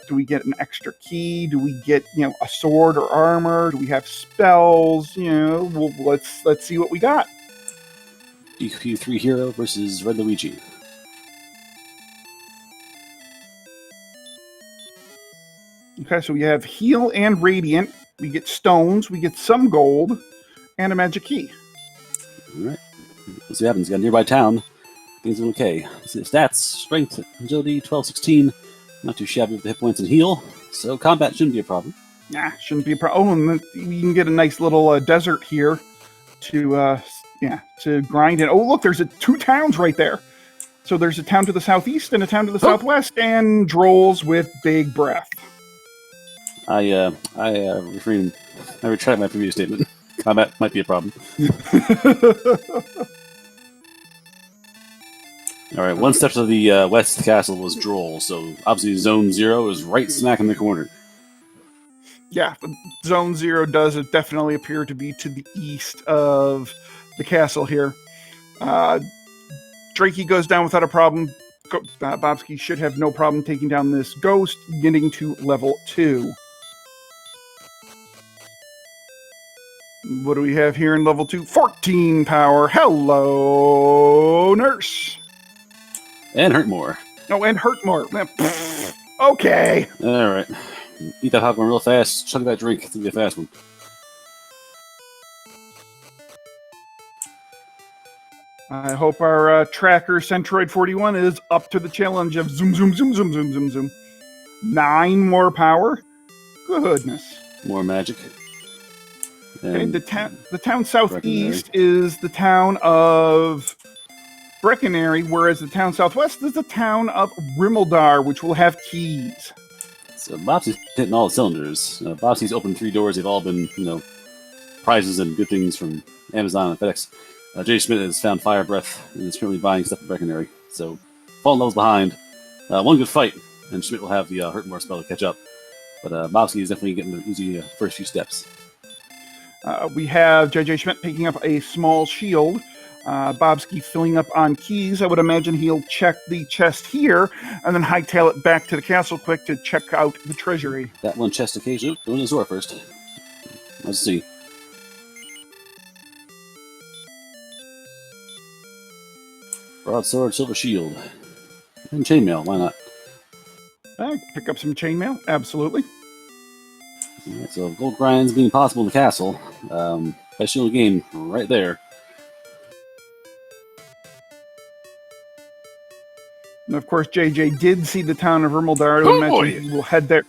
Do we get an extra key? Do we get, a sword or armor? Do we have spells? Well, let's see what we got. DQ3 hero versus Red Luigi. Okay, so we have heal and radiant. We get stones. We get some gold and a magic key. All right. Let's see what happens. Got a nearby town. Things are okay. Let's see the stats. Strength, agility, 12, 16. Not too shabby with the hit points and heal. So combat shouldn't be a problem. Nah, shouldn't be a problem. Oh, and we can get a nice little desert here to grind in. Oh, look, there's 2 towns right there. So there's a town to the southeast and a town to the southwest, and Drolls with big breath. I retract my previous statement. Combat might be a problem. All right, one step to the west of the castle was Droll, so obviously Zone 0 is right smack in the corner. Yeah, Zone 0 does definitely appear to be to the east of the castle here. Drakey goes down without a problem. Bobski should have no problem taking down this ghost, getting to level 2. What do we have here in level 2? 14 power. Hello, nurse. And hurt more. Oh, and hurt more. Okay. All right. Eat that popcorn real fast. Chug that drink. It's going to be a fast one. I hope our tracker, Centroid 41, is up to the challenge of zoom, zoom, zoom, zoom, zoom, zoom, zoom. 9 more power. Goodness. More magic. Okay, the town southeast is the town of Breckenary, whereas the town southwest is the town of Rimmeldar, which will have keys. So Bobski's hitting all the cylinders. Bobski's opened 3 doors. They've all been, prizes and good things from Amazon and FedEx. Jschmidt has found fire breath and is currently buying stuff at Breckenary. So, falling levels behind. One good fight, and Schmidt will have the hurt more spell to catch up. But Bobski is definitely getting the easy first few steps. We have Jjschmidt picking up a small shield. Bobski filling up on keys. I would imagine he'll check the chest here and then hightail it back to the castle quick to check out the treasury. That one chest occasionally. Go to the Zora first. Let's see. Broadsword, silver shield, and chainmail. Why not? Pick up some chainmail. Absolutely. Right, so gold grinds being possible in the castle. Best shield game right there. And of course, JJ did see the town of Rimmeldar. I would imagine he will head there.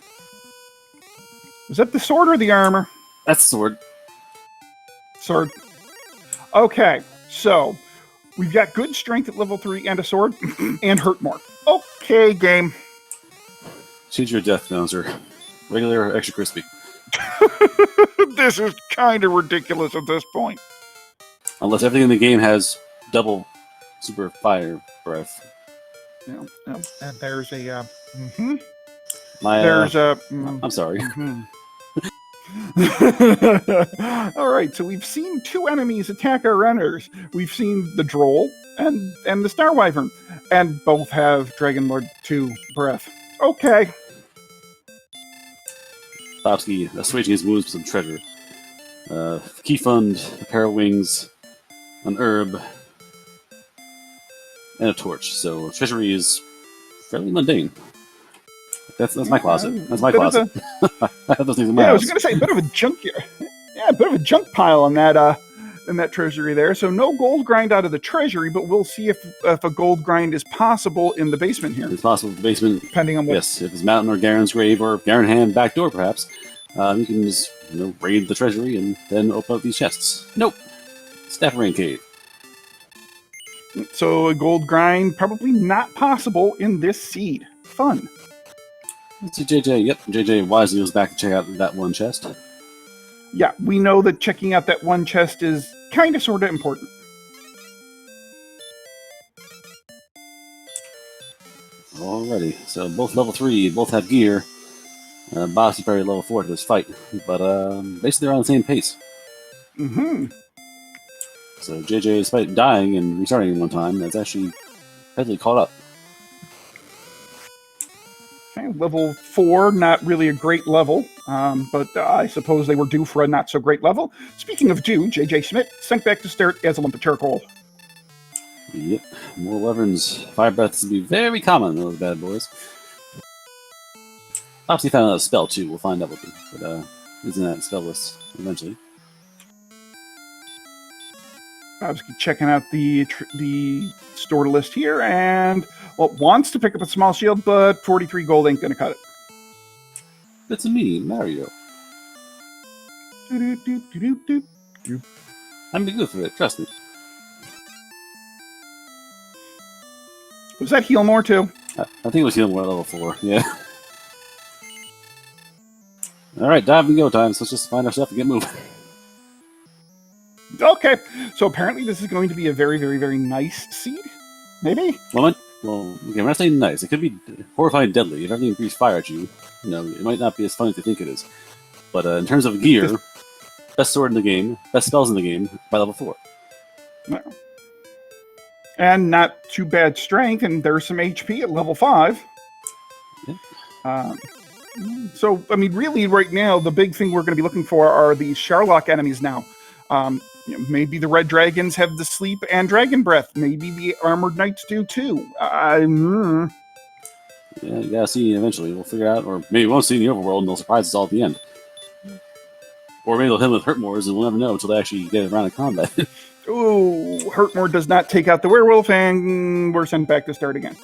Is that the sword or the armor? That's the sword. Sword. Okay, so we've got good strength at level 3 and a sword and hurt more. Okay, game. Choose your death, Bowser. Regular or extra crispy? This is kind of ridiculous at this point. Unless everything in the game has double super fire breath. Yeah, and there's a... I'm sorry. All right, so we've seen 2 enemies attack our runners. We've seen the Droll and the Star Wyvern, and both have Dragon Lord 2 breath. Okay. Bobski assuaging his wounds with some treasure. Key fund, a pair of wings, an herb, and a torch. So treasury is fairly mundane. That's my closet. That's my closet. I have those things in my house. I was going to say a bit of a junk here. Yeah, a bit of a junk pile on that in that treasury there. So no gold grind out of the treasury, but we'll see if a gold grind is possible in the basement here. It's possible in the basement. Depending on what... Yes, if it's Mountain or Garen's grave or Garen Hand back door, perhaps. You can just raid the treasury and then open up these chests. Nope. Staff Rain Cave. So a gold grind probably not possible in this seed. Fun. Let's see JJ. Yep, JJ wisely goes back to check out that one chest. Yeah, we know that checking out that one chest is kind of sort of important. Alrighty, so both level 3, both have gear. Bobski probably level 4 to this fight, but basically they're on the same pace. So JJ, despite dying and restarting one time, has actually heavily caught up. Okay, Level 4, not really a great level, but I suppose they were due for a not-so-great level. Speaking of due, Jjschmidt sent back to start as a lump of charcoal. Yep, more wyverns. Fire breaths would be very common in those bad boys. Obviously found out a spell too, we'll find out what is in that spell list eventually. Bobski checking out the store list here, and well, wants to pick up a small shield, but 43 gold ain't gonna cut it. It's me, Mario. I'm be good for it, trust me. Was that heal more too? I think it was healing more at level 4, yeah. Alright, dive and go time, so let's just find our stuff and get moving. Okay, so apparently this is going to be a very, very, very nice seed. Maybe? Well, again, we're not saying nice. It could be horrifying deadly. If everything breathes fire at you, it might not be as fun as you think it is. But in terms of gear, best sword in the game, best spells in the game, by level 4. No. And not too bad strength, and there's some HP at level 5. Yeah. So, I mean, really, right now, the big thing we're going to be looking for are these Sherlock enemies now. Maybe the Red Dragons have the Sleep and Dragon Breath. Maybe the Armored Knights do, too. Yeah, you gotta see eventually. We'll figure out. Or maybe we won't see in the overworld, and they'll surprise us all at the end. Or maybe they'll hit them with Hurtmores, and we'll never know until they actually get around to combat. Ooh, Hurtmore does not take out the werewolf, and we're sent back to start again.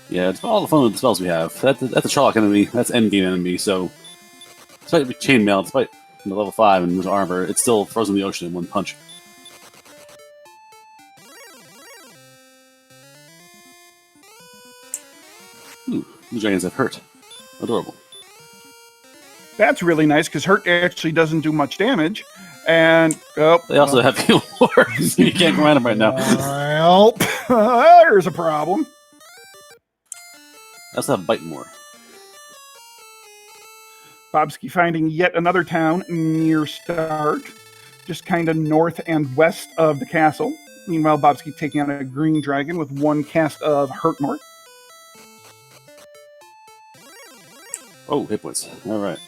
Yeah, it's all the fun with the spells we have. That's a Sherlock enemy. That's endgame enemy. So, despite chainmail, despite the level 5 and his armor, it still throws in the ocean in one punch. Ooh, the dragons have hurt. Adorable. That's really nice, because Hurt actually doesn't do much damage. And, they also have heal wars, so you can't go around them right now. Well, there's a problem. They also have bite more. Bobski finding yet another town near start, just kind of north and west of the castle. Meanwhile, Bobski taking on a green dragon with one cast of Hurtmore. Oh, hit points. All right.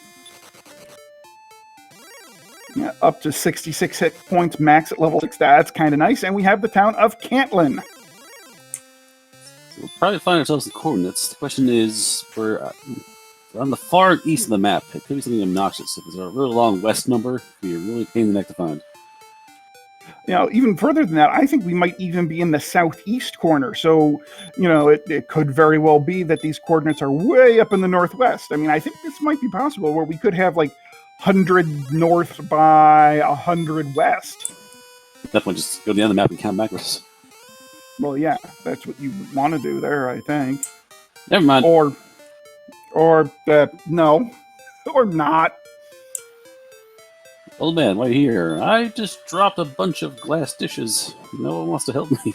Yeah, up to 66 hit points max at level 6. That's kind of nice. And we have the town of Cantlin. So we'll probably find ourselves the coordinates. The question is, we're on the far east of the map. It could be something obnoxious. If it's a really long west number, it could be a really pain in the neck to find. Even further than that, I think we might even be in the southeast corner. So, it could very well be that these coordinates are way up in the northwest. I mean, I think this might be possible where we could have, 100 north by 100 west. Definitely just go to the end of the map and count backwards. Well, yeah, that's what you would want to do there, I think. Never mind. Or no. Or not. Old man, why are you here? I just dropped a bunch of glass dishes. No one wants to help me.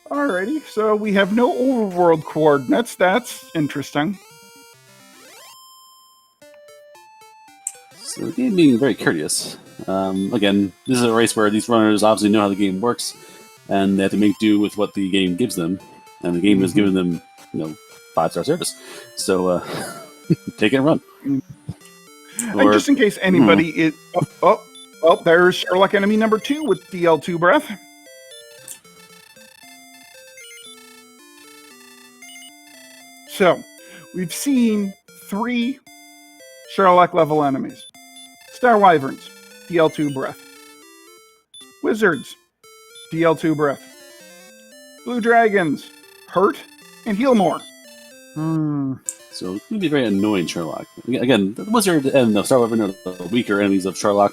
Alrighty, so we have no overworld coordinates. That's interesting. So the game being very courteous. Again, this is a race where these runners obviously know how the game works, and they have to make do with what the game gives them. And the game has given them, 5-star service. So, take it and run. And just in case anybody is... Oh, there's Sherlock enemy number 2 with DL2 breath. So, we've seen 3 Sherlock level enemies. Star Wyverns, DL2 breath. Wizards, DL2 breath. Blue Dragons, Hurt, and Heal More. So it can be very annoying Sherlock. Again, the Wizard and the Star Wyvern are the weaker enemies of Sherlock.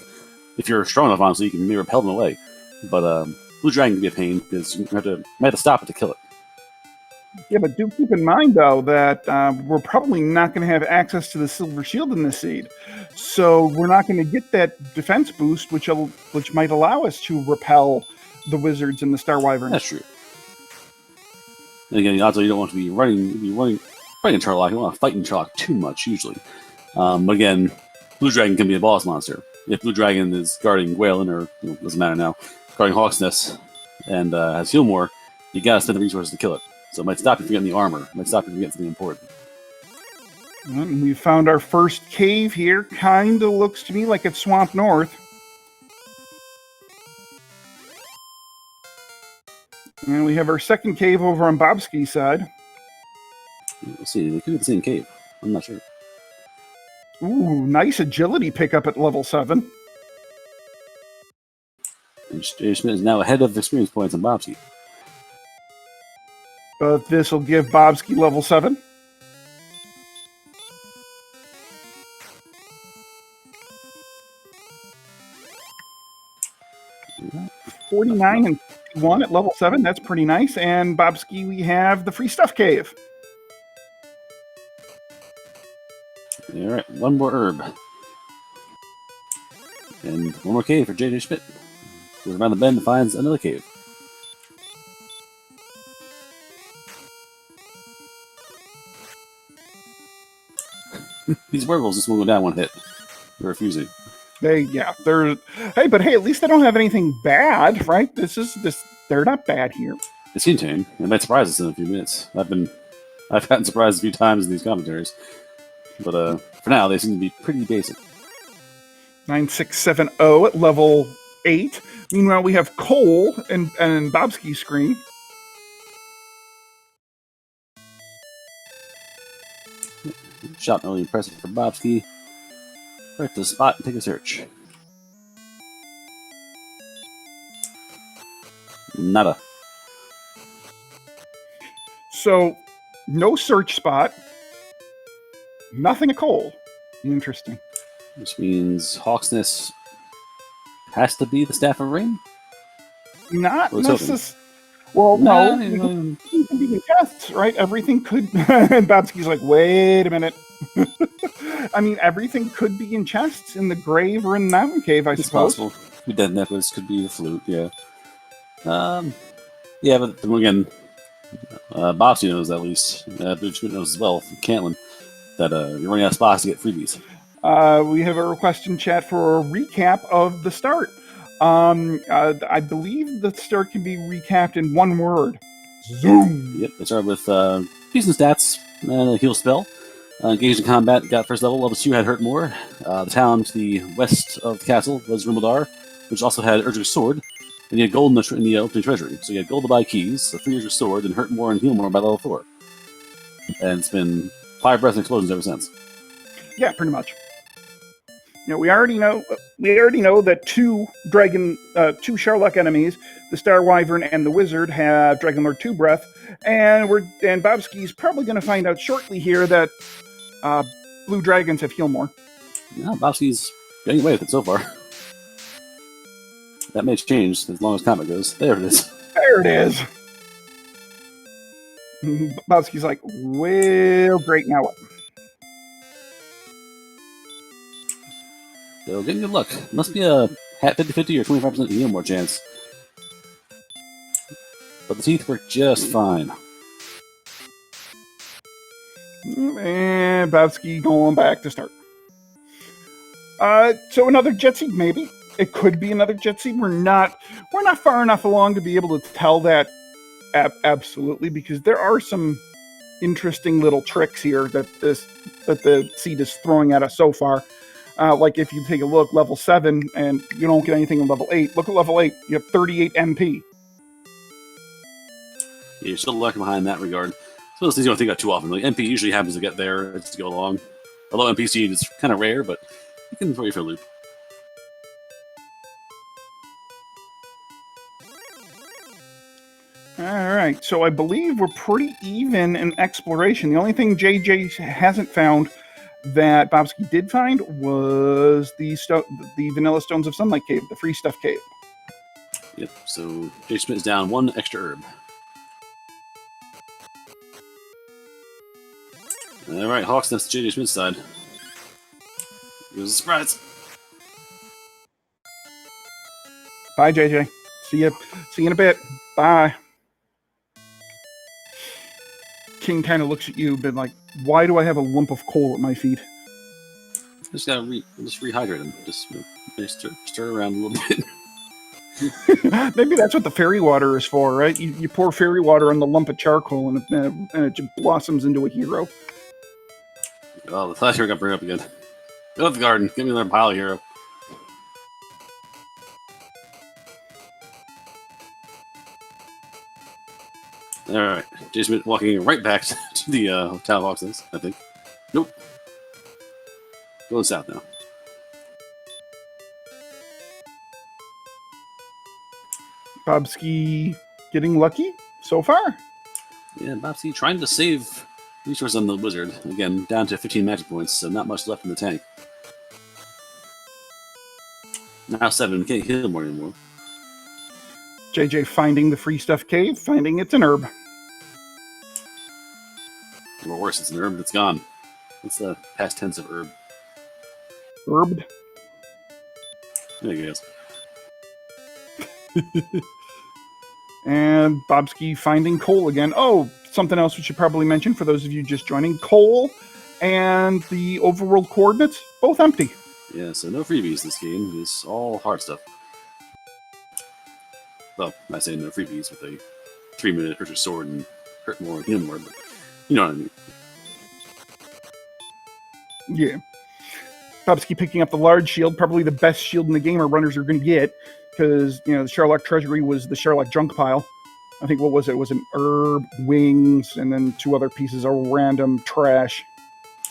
If you're strong enough, honestly, you can maybe repel them away. But Blue Dragon can be a pain, because you might have to stop it to kill it. Yeah, but do keep in mind, though, that we're probably not going to have access to the Silver Shield in this seed. So we're not going to get that defense boost, which might allow us to repel the Wizards and the Star Wyverns. That's true. And again, the odds are you don't want to be running in Sherlock. You don't want to fight in Sherlock too much, usually. But again, Blue Dragon can be a boss monster. If Blue Dragon is guarding Whalen, or doesn't matter now, guarding Hawksnest, and has Heal More, you gotta spend the resources to kill it. So it might stop you from getting the armor. It might stop you from getting something important. And we found our first cave here. Kind of looks to me like it's Swamp North. And we have our second cave over on Bobski's side. We'll see. They could be the same cave. I'm not sure. Ooh, nice agility pickup at level 7. And Jschmidt is now ahead of experience points on Bobski. But this will give Bobski level 7. Yeah. 49 and 51 at level 7. That's pretty nice. And Bobski, we have the free stuff cave. All right, one more herb. And one more cave for Jschmidt. Goes around the bend and finds another cave. These werewolves just won't go down one hit. They're refusing. Hey, but hey, at least they don't have anything bad, right? They're not bad here. They seem tame. They might surprise us in a few minutes. I've gotten surprised a few times in these commentaries. But for now, they seem to be pretty basic. 9670 at level 8. Meanwhile, we have Cole and Bobski's screen. Shot not really impressive for Bobski. Right to the spot and take a search. Nada. So, no search spot. Nothing at Cole. Interesting. Which means Hawksness has to be the Staff of Rain? Not Let's necessarily. Well, Nah, no. It can be in chests, right? Everything could. And Bobski's like, wait a minute. I mean, everything could be in chests in the grave or in the mountain cave, I It's suppose. possible. Could be Dead Necklace, could be the flute, yeah. Yeah, but then again, Bobski knows at least. Jschmidt knows as well from Cantlin that you're running out of spots to get freebies. We have a request in chat for a recap of the start. I believe the start can be recapped in one word. Zoom! Yep, they started with decent stats and a heal spell. Engaged in combat, got first level. Level 2 had Hurt More. The town to the west of the castle was Rimbledar, which also had Urger's Sword. And you had gold in the opening treasury. So you had gold to buy keys, a free Urger's Sword, and Hurt More and Heal More by level 4. And it's been fire, breath, and explosions ever since. Yeah, pretty much. You know, we already know that two Sherlock enemies, the Star Wyvern and the Wizard, have Dragon Lord 2 breath, and Bobski's probably going to find out shortly here that blue dragons have heal more. No, Bobski's getting away with it so far. That may change as long as combat goes. There it is. There it is. Bobski's like, well, great, now what? So getting good luck. Must be a 50-50 or 25% heal more chance. But the teeth work just fine. And Bobski going back to start. So another jet seed, maybe. It could be another jet seed. We're not far enough along to be able to tell that absolutely, because there are some interesting little tricks here that the seed is throwing at us so far. Like if you take a look, level 7, and you don't get anything in level 8. Look at level 8. You have 38 MP. Yeah, you're still lurking behind in that regard. So those things you don't think about too often. Like, MP usually happens to get there as you go along. Although MP seed is kind of rare, but you can throw you for a loop. Alright, so I believe we're pretty even in exploration. The only thing JJ hasn't found that Bobski did find was the Vanilla Stones of Sunlight Cave, the free stuff cave. Yep, so Jschmidt is down one extra herb. Alright, Hawksness to Jschmidt's side. It was a surprise. Bye, JJ. See you in a bit. Bye. King kind of looks at you, but like, why do I have a lump of coal at my feet? Just gotta rehydrate him. Just stir around a little bit. Maybe that's what the fairy water is for, right? You pour fairy water on the lump of charcoal, and it just blossoms into a hero. Oh, the flash hero got burned up again. Go to the garden. Give me another pile of hero. Alright. Jjschmidt walking right back to the town boxes, I think. Nope. Going south now. Bobski getting lucky so far. Yeah, Bobski trying to save resources on the wizard. Again, down to 15 magic points, so not much left in the tank. Now 7, can't heal more anymore. JJ finding the free stuff cave, finding it's an herb. Or worse, it's an herb that's gone. What's the past tense of herb? Herbed. There he goes. And Bobski finding coal again. Oh, something else we should probably mention for those of you just joining. Coal and the overworld coordinates, both empty. Yeah, so no freebies this game. It's all hard stuff. Well, I say no freebies with a 3-minute hurt your sword and hurt more, heal more, but you know what I mean. Yeah. Bobski picking up the large shield, probably the best shield in the game our runners are going to get, because, you know, the Sherlock Treasury was the Sherlock junk pile. I think, what was it? It was an herb, wings, and then 2 other pieces of random trash.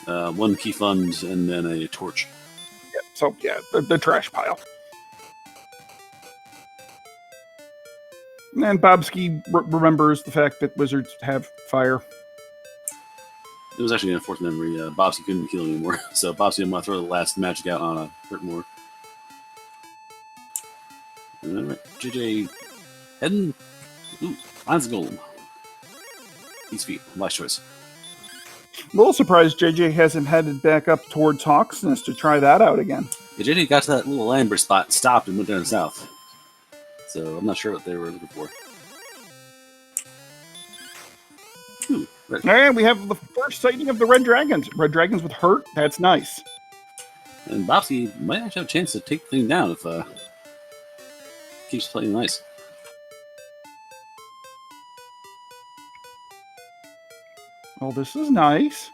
1 key fund and then a torch. Yeah, so, yeah, the trash pile. And Bobski remembers the fact that wizards have fire. It was actually an unfortunate memory. Bobski couldn't heal anymore, so Bobski didn't want to throw the last magic out on a hurt more. Alright, JJ heading. Ooh, finds the golem. These feet, wise choice. A little surprised JJ hasn't headed back up towards Hawksness to try that out again. Yeah, JJ got to that little Lambert spot, stopped, and went down south. So I'm not sure what they were looking for. Ooh, red. And we have the first sighting of the red dragons. Red dragons with hurt. That's nice. And Bobski might actually have a chance to take the thing down if keeps playing nice. Well, this is nice.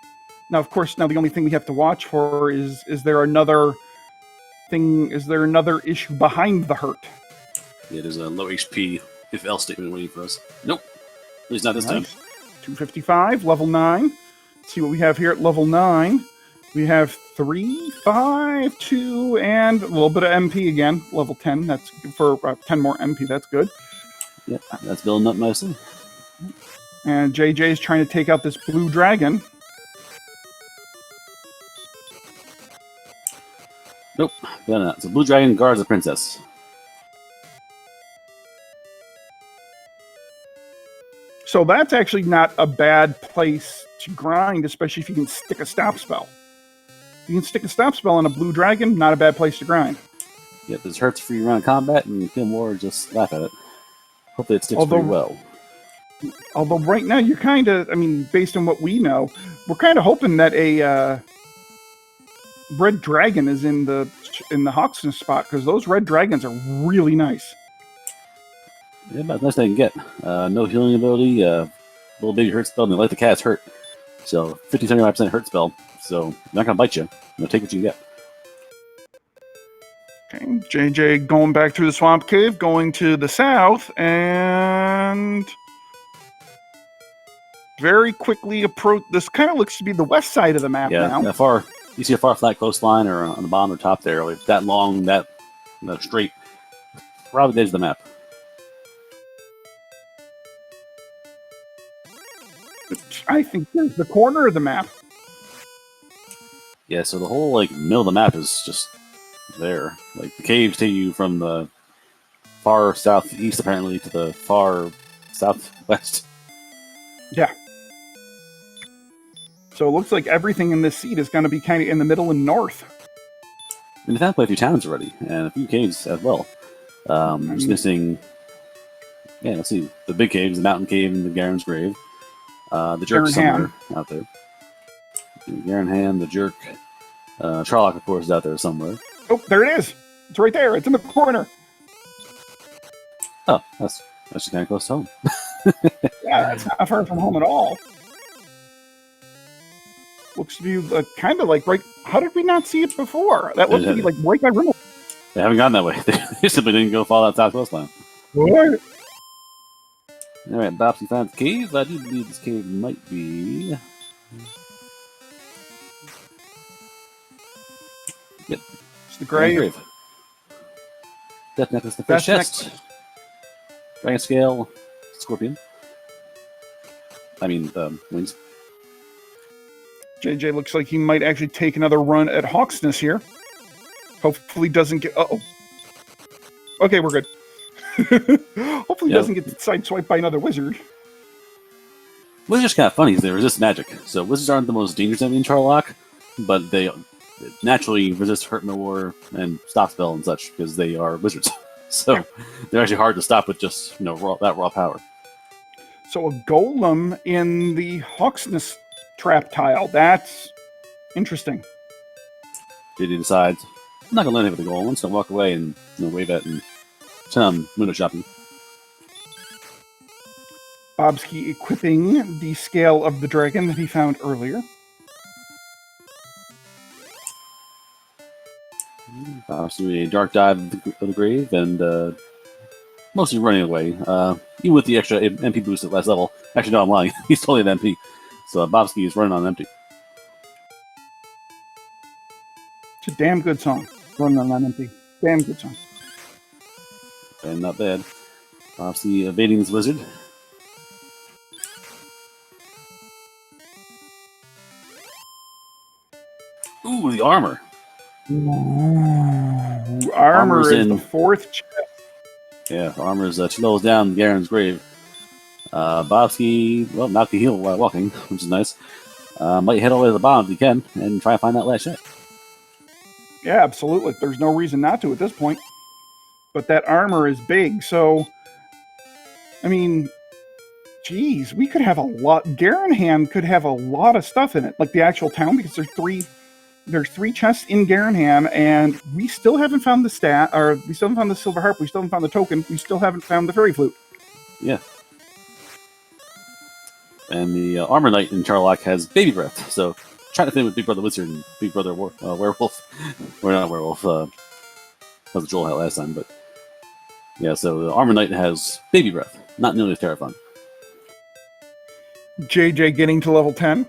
Now, of course, now the only thing we have to watch for is there another thing? Is there another issue behind the hurt? Yeah, there's a low HP if else statement waiting for us. Nope, at least not this time. 255, level 9. Let's see what we have here at level 9. We have 3, 5, 2, and a little bit of MP again. Level 10. That's for 10 more MP. That's good. Yep, that's building up nicely. And JJ is trying to take out this blue dragon. Nope, better not. So blue dragon guards the princess. So that's actually not a bad place to grind, especially if you can stick a stop spell. If you can stick a stop spell on a blue dragon, not a bad place to grind. Yep, this hurts free round combat, and kill more or just laugh at it. Hopefully it sticks pretty well. Although right now you're kind of, I mean, based on what we know, we're kind of hoping that a red dragon is in the Hawksness spot, because those red dragons are really nice. Yeah, about the best I can get. No healing ability, little baby hurt spell, and they let the cats hurt. So 50-75% hurt spell. So not gonna bite you. Take what you can get. Okay, JJ going back through the swamp cave, going to the south, and very quickly approach. This kind of looks to be the west side of the map now. That far. You see a far flat coastline, or on the bottom or top there, like that long, that straight. Probably the edge of the map. I think there's the corner of the map. Yeah, so the whole middle of the map is just there. Like the caves take you from the far southeast apparently to the far southwest. Yeah. So it looks like everything in this seed is going to be kind of in the middle and north. And we've had quite a few towns already, and a few caves as well. Just missing. Yeah, let's see. The big caves, the mountain cave, and the Garen's grave. The jerk somewhere out there. Garen Hand, the jerk. Charlock, of course, is out there somewhere. Oh, there it is. It's right there. It's in the corner. Oh, that's actually kind of close to home. Yeah, it's not far from home at all. Looks to be kind of like right. How did we not see it before? That looks to be like right by Rimmel. They haven't gone that way. They simply didn't go follow that southwest line. What? All right, Bobsy found the cave. I do believe this cave might be. Yep. It's the grave. Death necklace, the first Death chest. Dragon scale, scorpion. I mean, wings. JJ looks like he might actually take another run at Hawksness here. Hopefully doesn't get... Uh-oh. Okay, we're good. Hopefully doesn't get sideswiped by another wizard. What's just kind of funny is they resist magic. So wizards aren't the most dangerous enemy in Charlock, but they naturally resist hurt no war and stop spell and such because they are wizards. So they're actually hard to stop with just that raw power. So a golem in the Hawksness trap tile. That's interesting. JD decides, I'm not going to let anything with the goal. I'm just going to walk away and wave at and send on window shopping. Bobski equipping the scale of the dragon that he found earlier. Doing a dark dive of the grave and mostly running away. Even with the extra MP boost at last level. Actually, no, I'm lying. He's totally at MP. So Bobski is running on empty. It's a damn good song. Running on empty. Damn good song. And not bad. Bobski evading this wizard. Ooh, the armor. Ooh, armor is the fourth chest. Yeah, the armor is 2 levels down Garen's grave. Bobski, well, knocked the heel while walking, which is nice. Might head all the way to the bottom if he can and try to find that last shot. Yeah, absolutely. There's no reason not to at this point. But that armor is big, so... I mean... Geez, we could have a lot... Garenham could have a lot of stuff in it. Like the actual town, because there's three chests in Garenham, and we still haven't found the stat, or we still haven't found the silver harp, we still haven't found the token, we still haven't found the fairy flute. Yeah. And the armor knight in Charlock has baby breath, so trying to fit in with Big Brother Wizard and Big Brother Werewolf. Or not Werewolf, that was a Joel hat last time, but yeah, so the armor knight has baby breath. Not nearly as terrifying. JJ getting to level 10.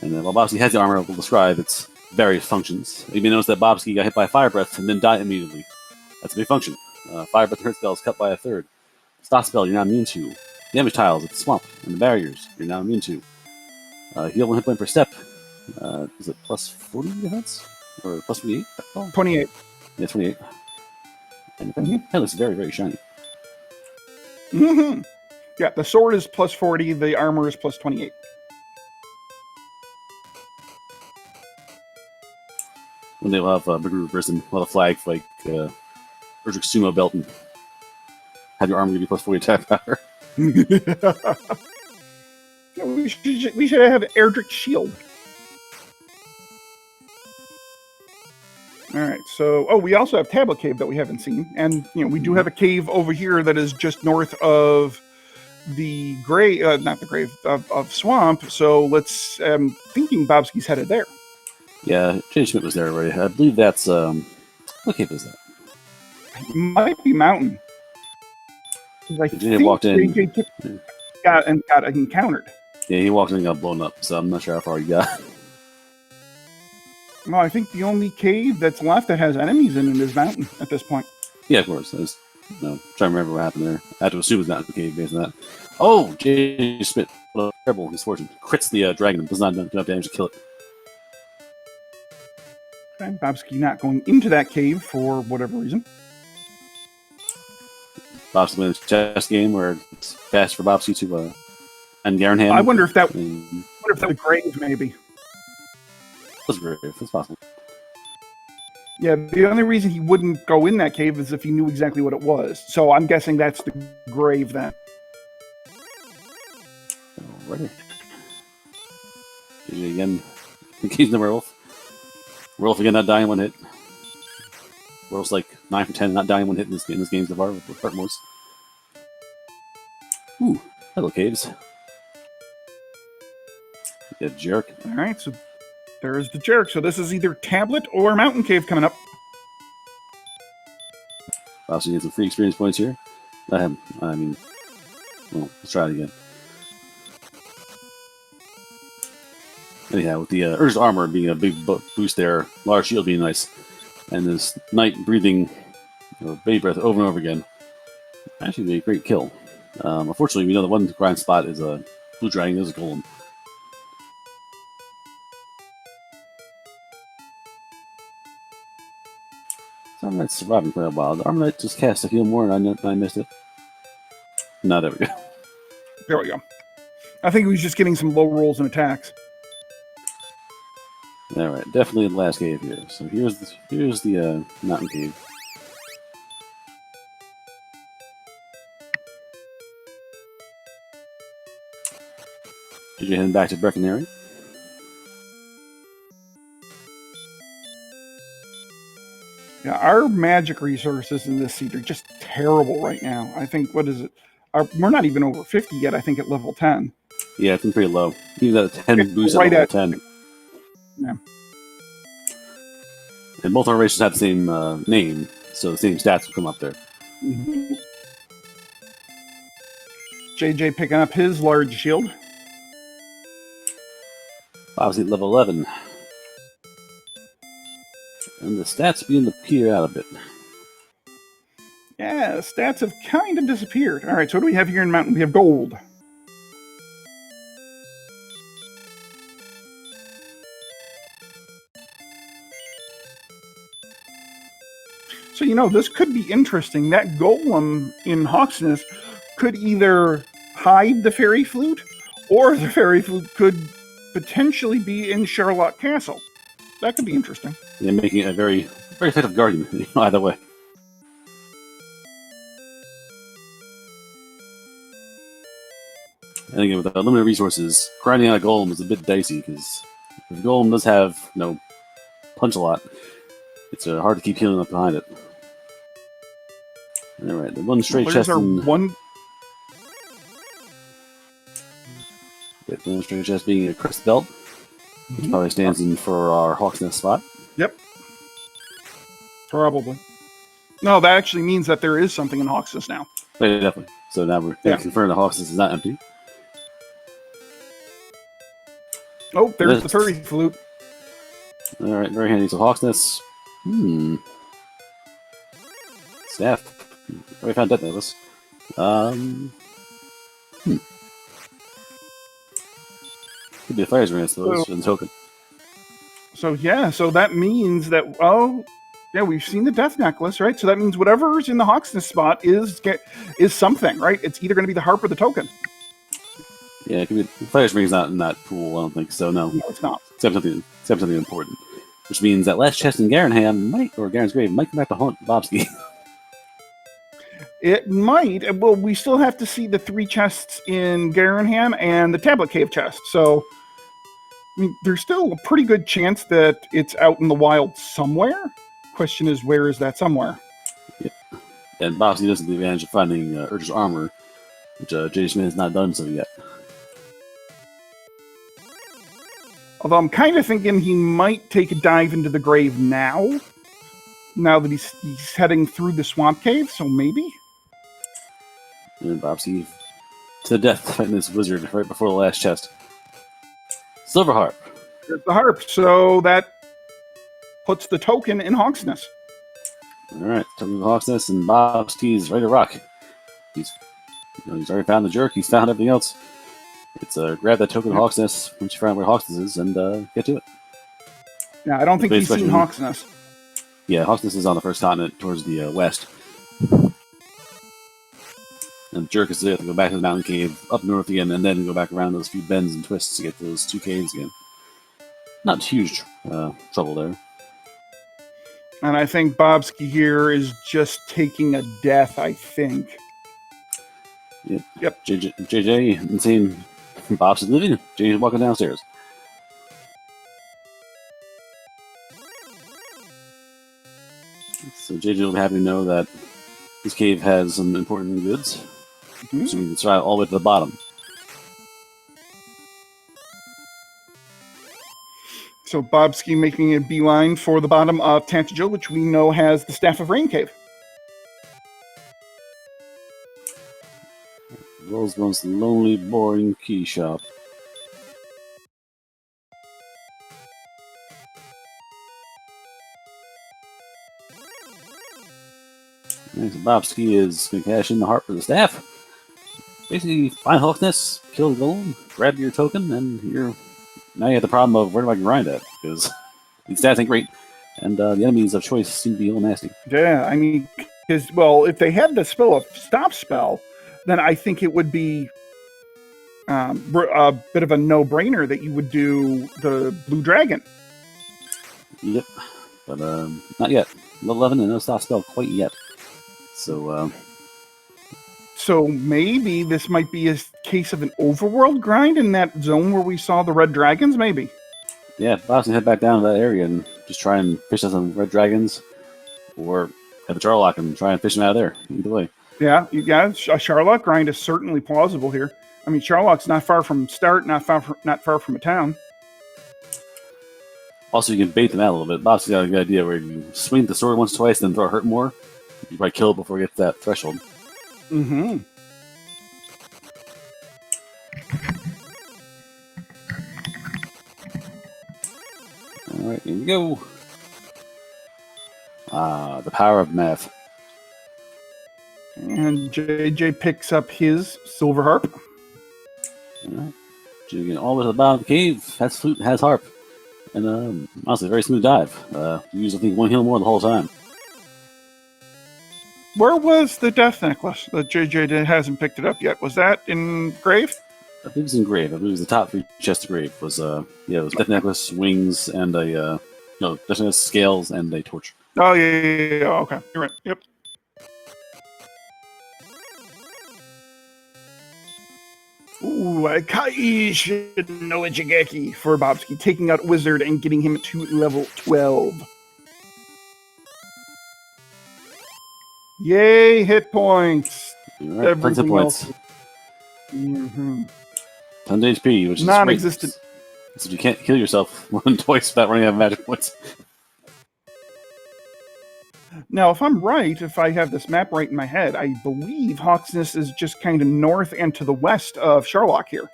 And while Bobski has the armor, we'll describe its various functions. You may notice that Bobski got hit by fire breath and then died immediately. That's a big function. Fire breath and hurt spell is cut by a third. Stop spell you're not immune to. Damage tiles at the swamp and the barriers you're not immune to. Heal 1 hit point per step. Is it plus 40 hits? Or plus 28? Oh. 28. Yeah, 28. And that looks very, very shiny. Mm-hmm. Yeah, the sword is plus 40, the armor is plus 28. When they'll have a bigger person, we'll have a flag for like Erdrick Sumo belt and have your armor give you plus 40 attack power. Yeah, we should have Erdrick shield. All right, so we also have Tablet Cave that we haven't seen, and we do have a cave over here that is just north of the not the grave of swamp. So let's thinking Bobski's headed there. Yeah, Jschmidt was there already. I believe that's what cave is that? It might be mountain. I think walked in. JJ got encountered. Yeah, he walked in and got blown up. So I'm not sure how far he got. No, I think the only cave that's left that has enemies in it is mountain at this point. Yeah, of course. I was trying to remember what happened there. I have to assume it's not in the cave based on that. Oh, Jschmidt, what a terrible misfortune. Crits the dragon and does not do enough damage to kill it. Okay, Bobski not going into that cave for whatever reason. Bobski wins a chess game where it's fast for Bobski to end Garenham. I wonder if that was the grave, maybe. That's great. That's possible. Yeah, the only reason he wouldn't go in that cave is if he knew exactly what it was. So I'm guessing that's the grave then. Alrighty. Again, in case the werewolf. Werewolf again not dying 1 hit. World's like 9 for 10, not dying one hit in this game so far with Heartmoors. Ooh, hello caves. You got Jerk. All right, so there's the Jerk. So this is either Tablet or Mountain Cave coming up. Also, you get some free experience points here. I mean, well, let's try it again. Anyhow, with the Urged Armor being a big boost there, large shield being nice, and this Knight breathing Baby Breath over and over again, actually be a great kill. Unfortunately, we know the one grind spot is a Blue Dragon, is a Golem. So Armor Knight's surviving quite a while. The Armor Knight just cast a heal more and I missed it. No, there we go. There we go. I think he was just getting some low rolls and attacks. Alright, definitely the last cave here. So here's the mountain cave. Did you head back to Breckenary? Yeah, our magic resources in this seed are just terrible right now. I think, what is it? We're not even over 50 yet, I think, at level 10. Yeah, it's been pretty low. Even at a 10 boost right at level 10. Yeah. And both our races have the same name, so the same stats will come up there. Mm-hmm. JJ picking up his large shield. Obviously, level 11. And the stats begin to peter out a bit. Yeah, stats have kind of disappeared. All right, so what do we have here in Mountain? We have gold. So, this could be interesting. That golem in Hawksness could either hide the fairy flute, or the fairy flute could potentially be in Sherlock Castle. That could be interesting. Yeah, making it a very, very effective guardian, either way. And again, with limited resources, grinding out a golem is a bit dicey, because if the golem does have, punch a lot, it's hard to keep healing up behind it. Alright, the one straight chest and... one... Yeah, the one straight chest being a crest belt, which probably stands in for our Hawk's Nest spot. Yep. Probably. No, that actually means that there is something in Hawk's Nest now. Yeah, definitely. So now we're confirming the Hawk's Nest is not empty. Oh, there's the furry flute. Alright, very handy. So Hawk's Nest... Staff. We found Death Necklace. Could be a Fire's Ring, I suppose, and token. So that means that, we've seen the Death Necklace, right? So that means whatever's in the Hawk's Nest spot is something, right? It's either going to be the harp or the token. Yeah, it could be. Fire's Ring's not in that pool, I don't think so, no. No, it's not. Except something important. Which means that last chest in Garen's grave might come back to haunt Bobski. It might. Well, we still have to see the 3 chests in Garenham and the Tablet Cave chest. So, I mean, there's still a pretty good chance that it's out in the wild somewhere. Question is, where is that somewhere? Yeah. And Bobski doesn't have the advantage of finding Urge's armor, which Jjschmidt has not done so yet. Although I'm kind of thinking he might take a dive into the grave now that he's heading through the swamp cave, so maybe? And Bobski to the death fighting this wizard right before the last chest. Silver Harp. There's the harp, so that puts the token in Hawk's Nest. Alright, token in Hawk's Nest, and Bobski's ready to rock. He's already found the jerk, he's found everything else. It's grab that token of Hawk's Nest once you find out where Hawk's Nest is and get to it. Yeah, I don't think he's seen Hawk's Nest. Yeah, Hawk's Nest is on the first continent towards the west. And Jerk is there to go back to the mountain cave, up north again, and then go back around those few bends and twists to get to those 2 caves again. Not huge trouble there. And I think Bobski here is just taking a death, I think. Yep. JJ, insane. Bob's living. JJ's walking downstairs. So JJ will be happy to know that this cave has some important goods. Mm-hmm. So we can survive all the way to the bottom. So Bobski making a beeline for the bottom of Tantagel, which we know has the Staff of Rain Cave. The world's most lonely, boring key shop. Next, Bobski is going to cash in the heart for the staff. Basically, find Hawk's Nest, kill the golem, grab your token, and now you have the problem of where do I grind at? Because these stats ain't great, and the enemies of choice seem to be a little nasty. Yeah, I mean, because, well, if they had the spell of Stop Spell, then I think it would be a bit of a no-brainer that you would do the Blue Dragon. Yep, but not yet. Level 11 and no stop spell quite yet. So maybe this might be a case of an overworld grind in that zone where we saw the red dragons, maybe. Yeah, Bob's gonna head back down to that area and just try and fish out some red dragons, or have the Charlock and try and fish them out of there. Either way. Yeah, a Charlock grind is certainly plausible here. I mean, Charlock's not far from start, not far from a town. Also, you can bait them out a little bit. Bob's got a good idea where you swing the sword once, twice, then throw it hurt more. You probably kill it before you get to that threshold. Mm-hmm. Alright, here we go. The power of math. And JJ picks up his silver harp. Alright. You get all the way to the bottom of the cave. Has flute, has harp. And honestly, very smooth dive. You use, I think, one heal more the whole time. Where was the death necklace that JJ hasn't picked it up yet? Was that in Grave? I believe it's in Grave. I believe it was the top 3 chests of Grave. It was Death Necklace, Wings, and Death Necklace, Scales, and a Torch. Oh, yeah. Okay. You're right. Yep. Ooh, Kai should know a Jigeki for Bobski, taking out Wizard and getting him to level 12. Yay, hit points. Right, tons of points. Mm-hmm. Tons of HP, which is non-existent. So you can't kill yourself more than twice without running out of magic points. Now, if I'm right, if I have this map right in my head, I believe Hawk's Nest is just kind of north and to the west of Charlock here.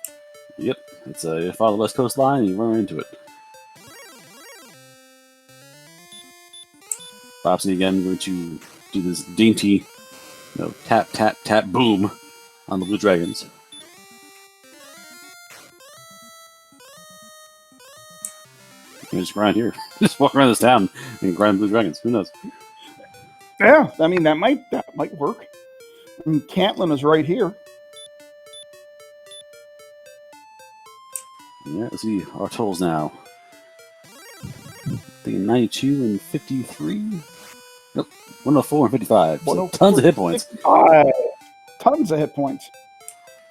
Yep, it's you follow the west coast line and you run right into it. Bobsy again going to do this dainty, tap, tap, tap, boom on the blue dragons. You can just grind here. Just walk around this town and grind blue dragons. Who knows? Yeah, I mean, that might work. I mean, Cantlin is right here. Yeah, let's see our totals now. I think 92 and 53. Nope, 104 and 55. So tons of hit points. Tons of hit points.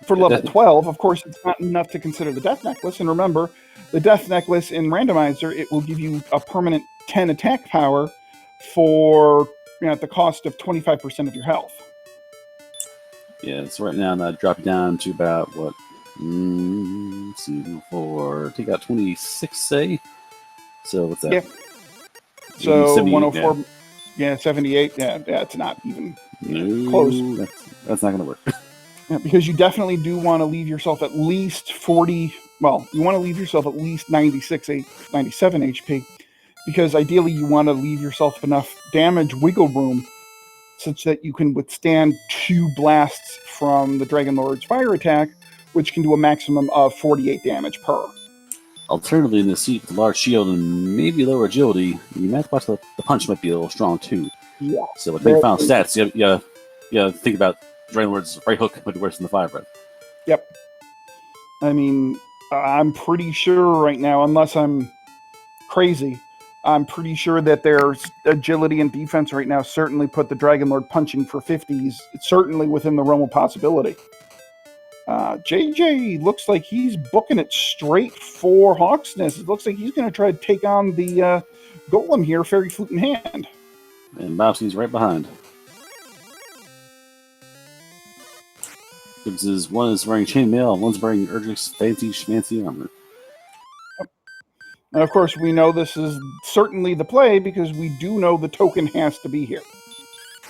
For level 12, of course, it's not enough to consider the Death Necklace. And remember, the Death Necklace in Randomizer, it will give you a permanent 10 attack power for at the cost of 25% of your health. Yeah, so right now that dropped down to about what? Let's see, take out 26, say. So what's that? Yeah. So 104. Yeah, 78. Yeah, it's not even close. That's not going to work. Yeah, because you definitely do want to leave yourself at least 40. Well, you want to leave yourself at least 97 HP. Because ideally you want to leave yourself enough damage wiggle room such that you can withstand 2 blasts from the Dragon Lord's fire attack, which can do a maximum of 48 damage per. Alternatively, in the seat with a large shield and maybe lower agility, you might watch the punch might be a little strong too. Yeah. So with the final stats, you think about Dragon Lord's right hook might be worse than the fire breath. Yep. I mean, I'm pretty sure right now, unless I'm crazy, I'm pretty sure that their agility and defense right now certainly put the Dragon Lord punching for 50s. It's certainly within the realm of possibility. JJ looks like he's booking it straight for Hawk's Nest. It looks like he's going to try to take on the Golem here, Fairy Flute in hand. And Bobski's right behind. One is wearing chainmail, and one's wearing Erdrick's fancy schmancy armor. And of course, we know this is certainly the play because we do know the token has to be here.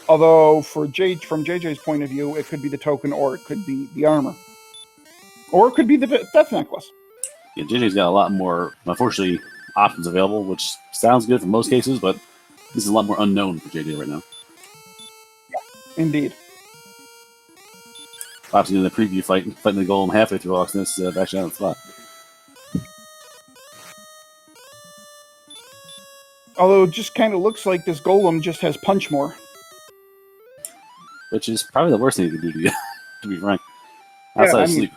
Although, from JJ's point of view, it could be the token or it could be the armor. Or it could be the death necklace. Yeah, JJ's got a lot more, unfortunately, options available, which sounds good for most cases, but this is a lot more unknown for JJ right now. Yeah, indeed. Bobski in the preview fighting the golem halfway through Oxness, back down on the spot. Although it just kind of looks like this golem just has punch more. Which is probably the worst thing you can do to you, to be frank. Outside of sleep.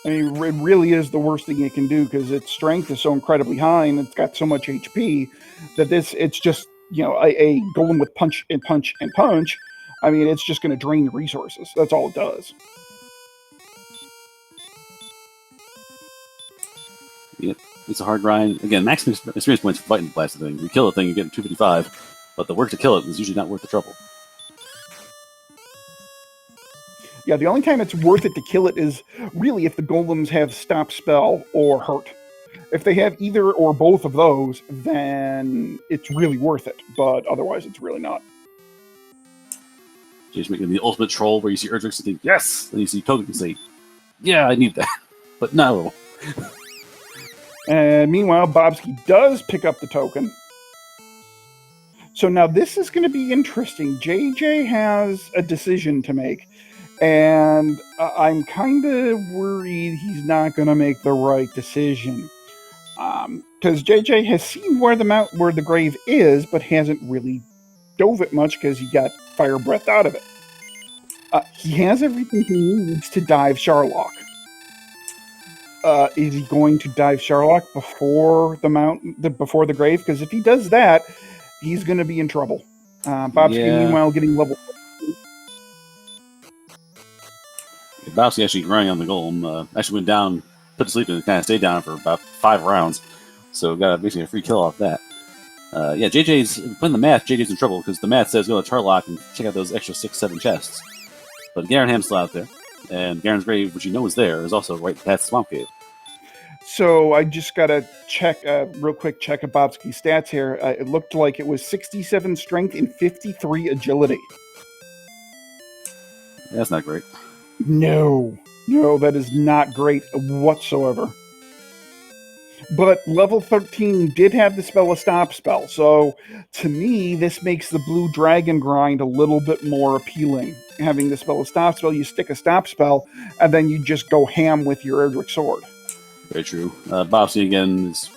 I mean, it really is the worst thing it can do because its strength is so incredibly high and it's got so much HP that it's just, a golem with punch and punch and punch. I mean, it's just going to drain your resources. That's all it does. Yep, it's a hard grind. Again, maximum experience points for fighting the blasted thing. You kill a thing, you get 255, but the work to kill it is usually not worth the trouble. Yeah, the only time it's worth it to kill it is really if the golems have stop spell or hurt. If they have either or both of those, then it's really worth it. But otherwise, it's really not. Jjschmidt making the ultimate troll where you see Erdrix and think, yes! Then you see Token and say, yeah, I need that. But no. And meanwhile, Bobski does pick up the token. So now this is going to be interesting. JJ has a decision to make. And I'm kind of worried he's not going to make the right decision. Because JJ has seen where the grave is, but hasn't really dove it much because he got fire breath out of it. He has everything he needs to dive Sharlock. Is he going to dive Sharlock before before the grave? Because if he does that, he's going to be in trouble. Bobski, meanwhile, getting level. Bobski actually grinding on the golem. Actually went down, put to sleep, and kind of stayed down for about 5 rounds. So got basically a free kill off that. JJ's putting the math. JJ's in trouble because the math says go to Charlock and check out those extra 6-7 chests. But Garenham's still out there, and Garen's grave, which you know is there, is also right past the Swamp Cave. So I just got to check, real quick check of Bobski's stats here. It looked like it was 67 strength and 53 agility. Yeah, that's not great. No, that is not great whatsoever. But level 13 did have the spell of stop spell, so to me, this makes the blue dragon grind a little bit more appealing. Having the spell of stop spell, you stick a stop spell, and then you just go ham with your Erdrick sword. Very true. Bobski again is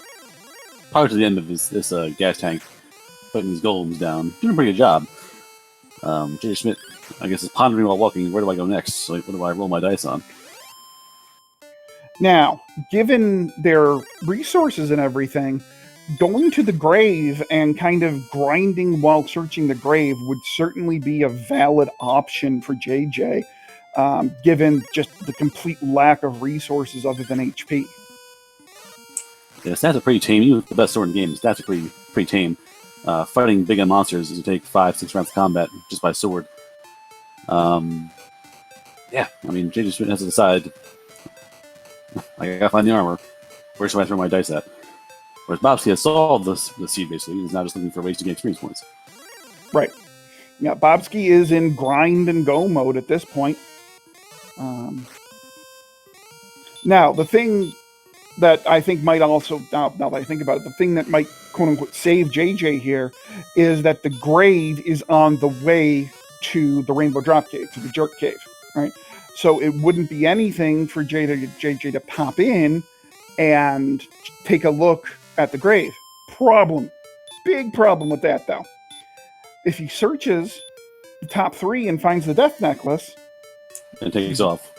probably to the end of this gas tank, putting these golems down. Doing a pretty good job. Jjschmidt, I guess, is pondering while walking, where do I go next? Like, what do I roll my dice on? Now, given their resources and everything, going to the grave and kind of grinding while searching the grave would certainly be a valid option for JJ, given just the complete lack of resources other than HP. Yeah, stats are pretty tame. Even with the best sword in the game, stats are pretty tame. Fighting big gun monsters is take 5-6 rounds of combat just by sword. Yeah, I mean, JJ has to decide. I gotta find the armor. Where should I throw my dice at? Whereas Bobski has solved the seed, basically. He's now just looking for ways to get experience points. Right. Yeah, Bobski is in grind and go mode at this point. Now, the thing that I think might also, now that I think about it, the thing that might, quote-unquote, save JJ here is that the grave is on the way to the Rainbow Drop Cave, to the Jerk Cave, right? So it wouldn't be anything for JJ to pop in and take a look at the grave. Big problem with that, though. If he searches the top 3 and finds the death necklace... And takes off.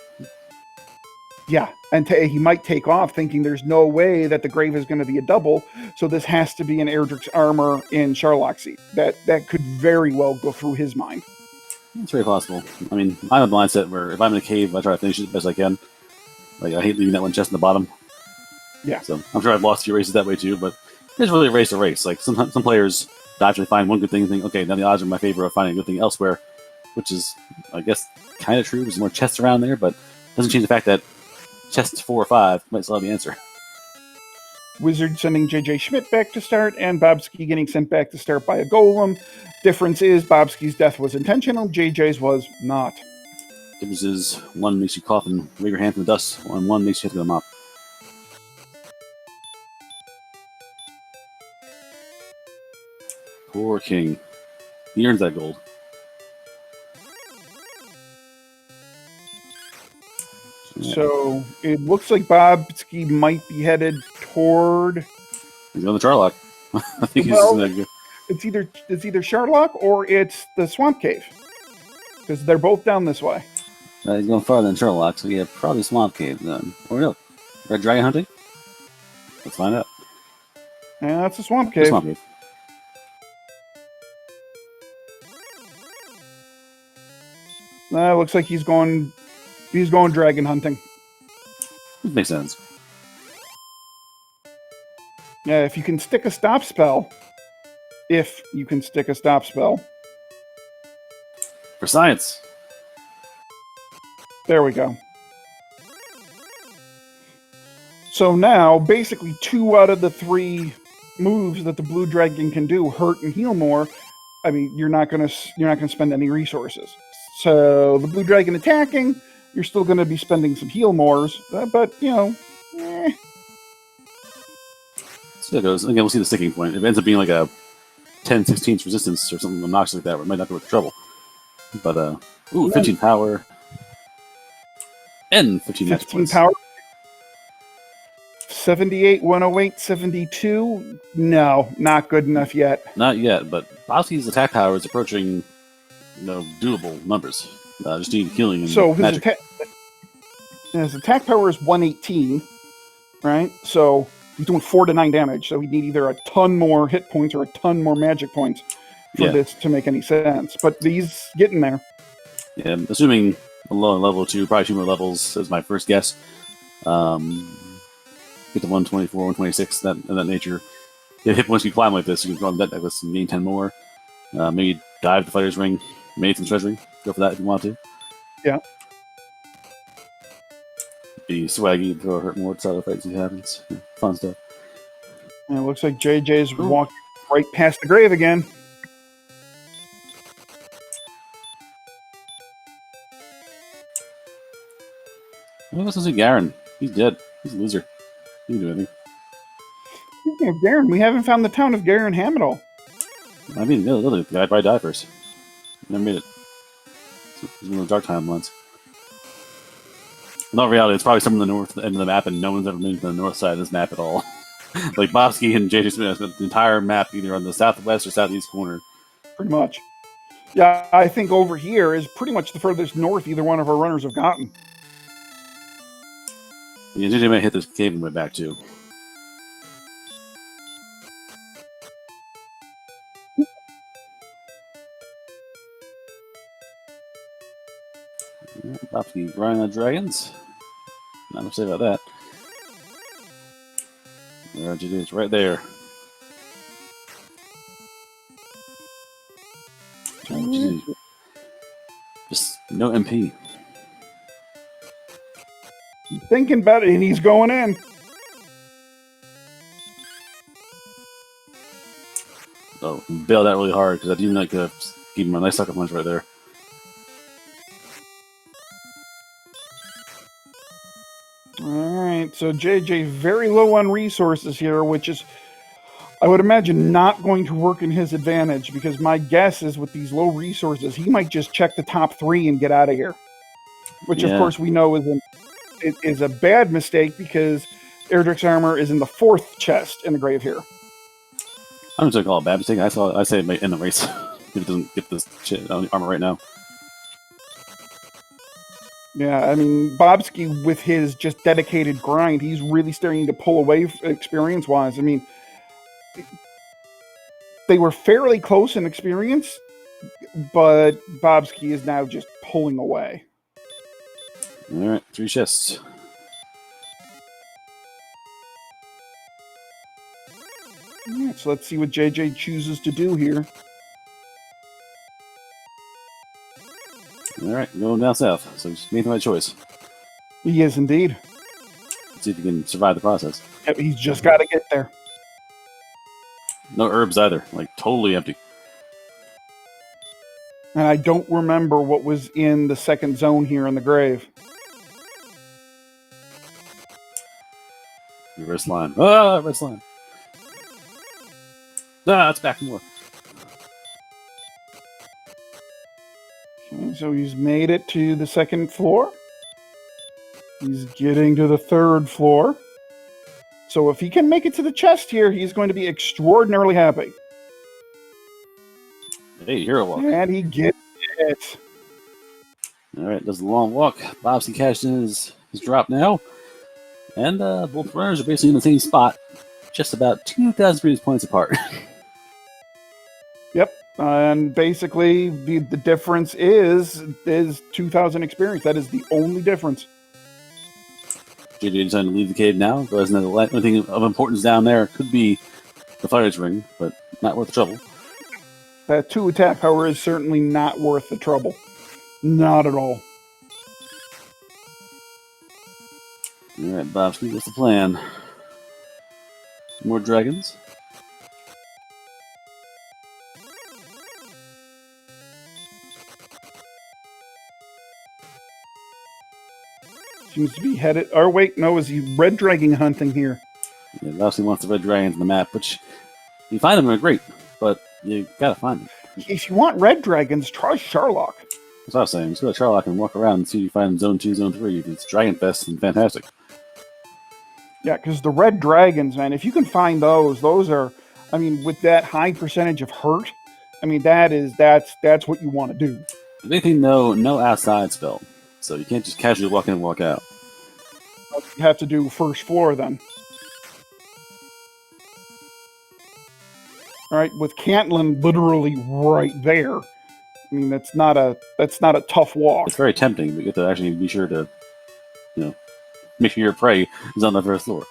Yeah, and he might take off thinking there's no way that the grave is going to be a double, so this has to be an Erdrick's armor in Sharlock seat. That could very well go through his mind. It's very possible. I mean, I'm in a mindset where if I'm in a cave, I try to finish it as best I can. Like, I hate leaving that one chest in the bottom. Yeah. So I'm sure I've lost a few races that way too, but It's really a race to race. Like sometimes some players actually find one good thing and think, okay, now the odds are in my favor of finding a good thing elsewhere, which is, I guess, kind of true. There's more chests around there, but doesn't change the fact that chests 4 or 5 might still have the answer. Wizard sending Jjschmidt back to start, and Bobski getting sent back to start by a golem. Difference is Bobski's death was intentional, JJ's was not. Difference is one makes you cough and wave your hand from the dust, and one makes you hit the mop. Poor King. He earns that gold. So it looks like Bobski might be headed toward. He's on the Charlock. I think he's gonna go. It's either Charlock or it's the Swamp Cave, because they're both down this way. He's going farther than Charlock, so yeah, probably Swamp Cave then. Or no, Red Dragon hunting. Let's find out. Yeah, that's a Swamp Cave. The Swamp Cave. Looks like he's going dragon hunting. It makes sense. Yeah, if you can stick a stop spell. For science. There we go. So now, basically 2 out of the 3 moves that the blue dragon can do hurt and heal more. I mean, you're not gonna spend any resources. So the blue dragon attacking, you're still gonna be spending some heal mores, but you know. So it goes. Again, we'll see the sticking point. If it ends up being like a 10/16 resistance or something obnoxious like that, where it might not go with trouble. But ooh, 15 power. And 15 match points. Power. 78, 108, 72. No, not good enough yet. Not yet, but Bobski's attack power is approaching, doable numbers. Just need healing and so magic. His attack power is 118, right? So he's doing 4 to 9 damage. So he'd need either a ton more hit points or a ton more magic points for this to make any sense. But he's getting there. Yeah, assuming a low level 2, probably 2 more levels is my first guess. Get to 124, 126, that nature. If hit points you climb like this, you can go on that necklace and gain 10 more. Maybe dive to Fighter's Ring, Maiden's Treasury. Go for that if you want to. Yeah. Be swaggy, throw a hurt more side of the fight, see what happens. Yeah, fun stuff. And it looks like JJ's walking right past the grave again. What was this Garen? He's dead. He's a loser. He didn't do anything. Speaking of Garen, we haven't found the town of Garen Hamidal. I mean, literally, the guy probably died first. Never made it. It's one of the dark timelines. In all reality, it's probably somewhere in the north end of the map, and no one's ever been to the north side of this map at all. Like Bobski and Jjschmidt have spent the entire map either on the southwest or southeast corner. Pretty much. Yeah, I think over here is pretty much the furthest north either one of our runners have gotten. Yeah, JJ might hit this cave and went back too. Bobski grinding on dragons. Not much to say about that. It's right there. Just no MP. Thinking about it, and he's going in. Oh, bailed out really hard because I do like to give him a nice sucker punch right there. Alright, so JJ very low on resources here, which is, I would imagine, not going to work in his advantage, because my guess is with these low resources, he might just check the top 3 and get out of here. Which, of course, we know is a bad mistake, because Erdrick's armor is in the 4th chest in the grave here. I'm just going to call it a bad mistake. I say it may end the race if it doesn't get this shit armor right now. Yeah, I mean, Bobski, with his just dedicated grind, he's really starting to pull away experience-wise. I mean, they were fairly close in experience, but Bobski is now just pulling away. All right, 3 chests. Alright, so let's see what JJ chooses to do here. Alright, going down south. So he's made the right choice. He is indeed. Let's see if he can survive the process. Yep, he's just got to get there. No herbs either. Like, totally empty. And I don't remember what was in the second zone here in the grave. Reverse line. Ah, reverse line. Ah, it's back more. Okay, so he's made it to the second floor. He's getting to the third floor. So if he can make it to the chest here, he's going to be extraordinarily happy. Hey, hero walk. And he gets it. Alright, does the long walk. Bobski cashed in his drop now. And both runners are basically in the same spot. Just about 2,000 previous points apart. Yep. And basically, the difference is 2,000 experience. That is the only difference. JJ decided to leave the cave now. Realizing that the only thing of importance down there could be the fire's ring, but not worth the trouble. That 2 attack power is certainly not worth the trouble. Not at all. Alright, Bobski, what's the plan? More dragons? Seems to be headed... Or wait, no, is he red dragon hunting here? Yeah, Bobski wants the red dragons on the map, which, you find them, they're great, but you gotta find them. If you want red dragons, try Sherlock. That's what I was saying. Just go to Sherlock and walk around and see if you find Zone 2, Zone 3. If it's Dragon Fest, then fantastic. Yeah, because the red dragons, man, if you can find those are... I mean, with that high percentage of hurt, I mean, that's what you want to do. The big thing, though, no outside spell. So you can't just casually walk in and walk out. You have to do first floor then. All right, with Cantland literally right there. I mean, that's not a tough walk. It's very tempting, but you have to actually be sure to, make sure your prey is on the first floor.